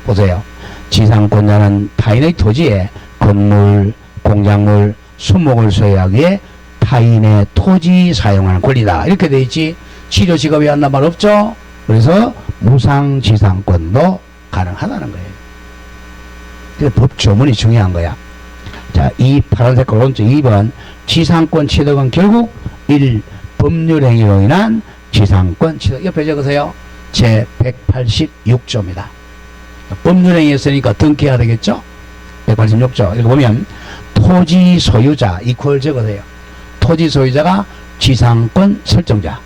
보세요. 지상권자는 타인의 토지에 건물, 공작물, 수목을 소유하기 위해 타인의 토지 사용하는 권리다. 이렇게 돼 있지. 치료 직업이 한단 말 없죠. 그래서 무상지상권도 가능하다는 거예요. 그 법 조문이 중요한 거야. 자, 이 파란색 오른쪽 2번 지상권 취득은 결국 1. 법률 행위로 인한 지상권 취득. 옆에 적으세요. 제 186조입니다. 법률 행위였으니까 등기해야 되겠죠. 186조. 이거 보면 토지 소유자 이퀄 적으세요. 토지 소유자가 지상권 설정자.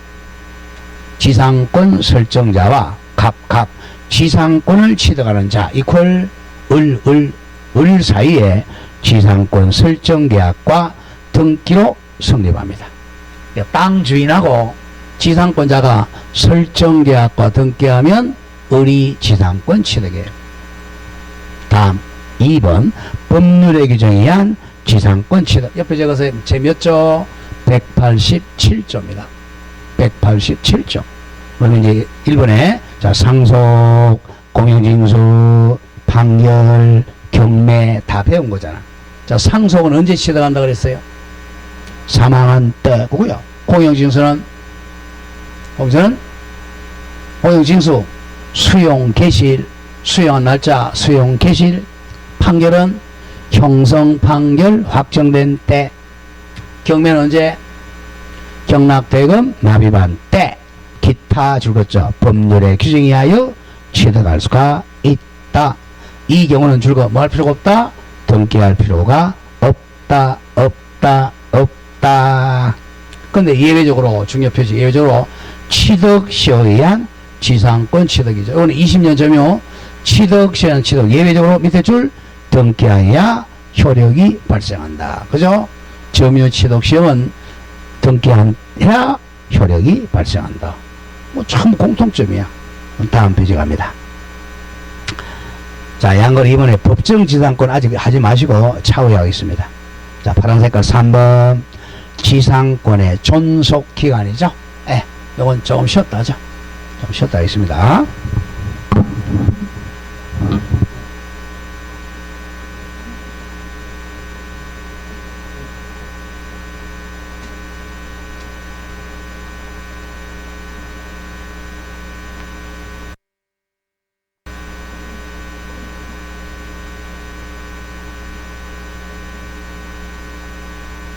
지상권 설정자와 갑 지상권을 취득하는 자 이퀄 을 사이에 지상권 설정 계약과 등기로 성립합니다. 땅 주인하고 지상권자가 설정 계약과 등기하면 을이 지상권 취득이에요. 다음 2번 법률의 규정에 의한 지상권 취득. 옆에 적어서 제 몇 조? 187조입니다. 187조. 그러면 이제 1번에 자, 상속, 공영징수, 판결, 경매 다 배운 거잖아. 자, 상속은 언제 취득한다 그랬어요? 사망한 때. 그거요. 공영징수는 공영징수 수용 개실, 수용한 날짜, 수용 개실. 판결은 형성 판결 확정된 때. 경매는 언제? 경락대금 납입한 때. 기타 다 줄었죠. 법률의 규정에 의하여 취득할 수가 있다. 이 경우는 줄거 뭐 할 필요가 없다? 등기할 필요가 없다. 근데 예외적으로 중요표시 예외적으로 취득시효에 의한 지상권 취득이죠. 이거는 20년 점유 취득시효에 의한 취득 예외적으로 밑에 줄 등기하여야 효력이 발생한다. 그죠? 점유 취득시효는 등기해야 효력이 발생한다. 뭐 참 공통점이야. 다음 페이지 갑니다. 자, 양걸 이번에 법정지상권 아직 하지 마시고 차후에 하겠습니다. 자, 파란 색깔 3번 지상권의 존속기간이죠. 요건 조금 쉬었다 하죠. 좀 쉬었다 하겠습니다.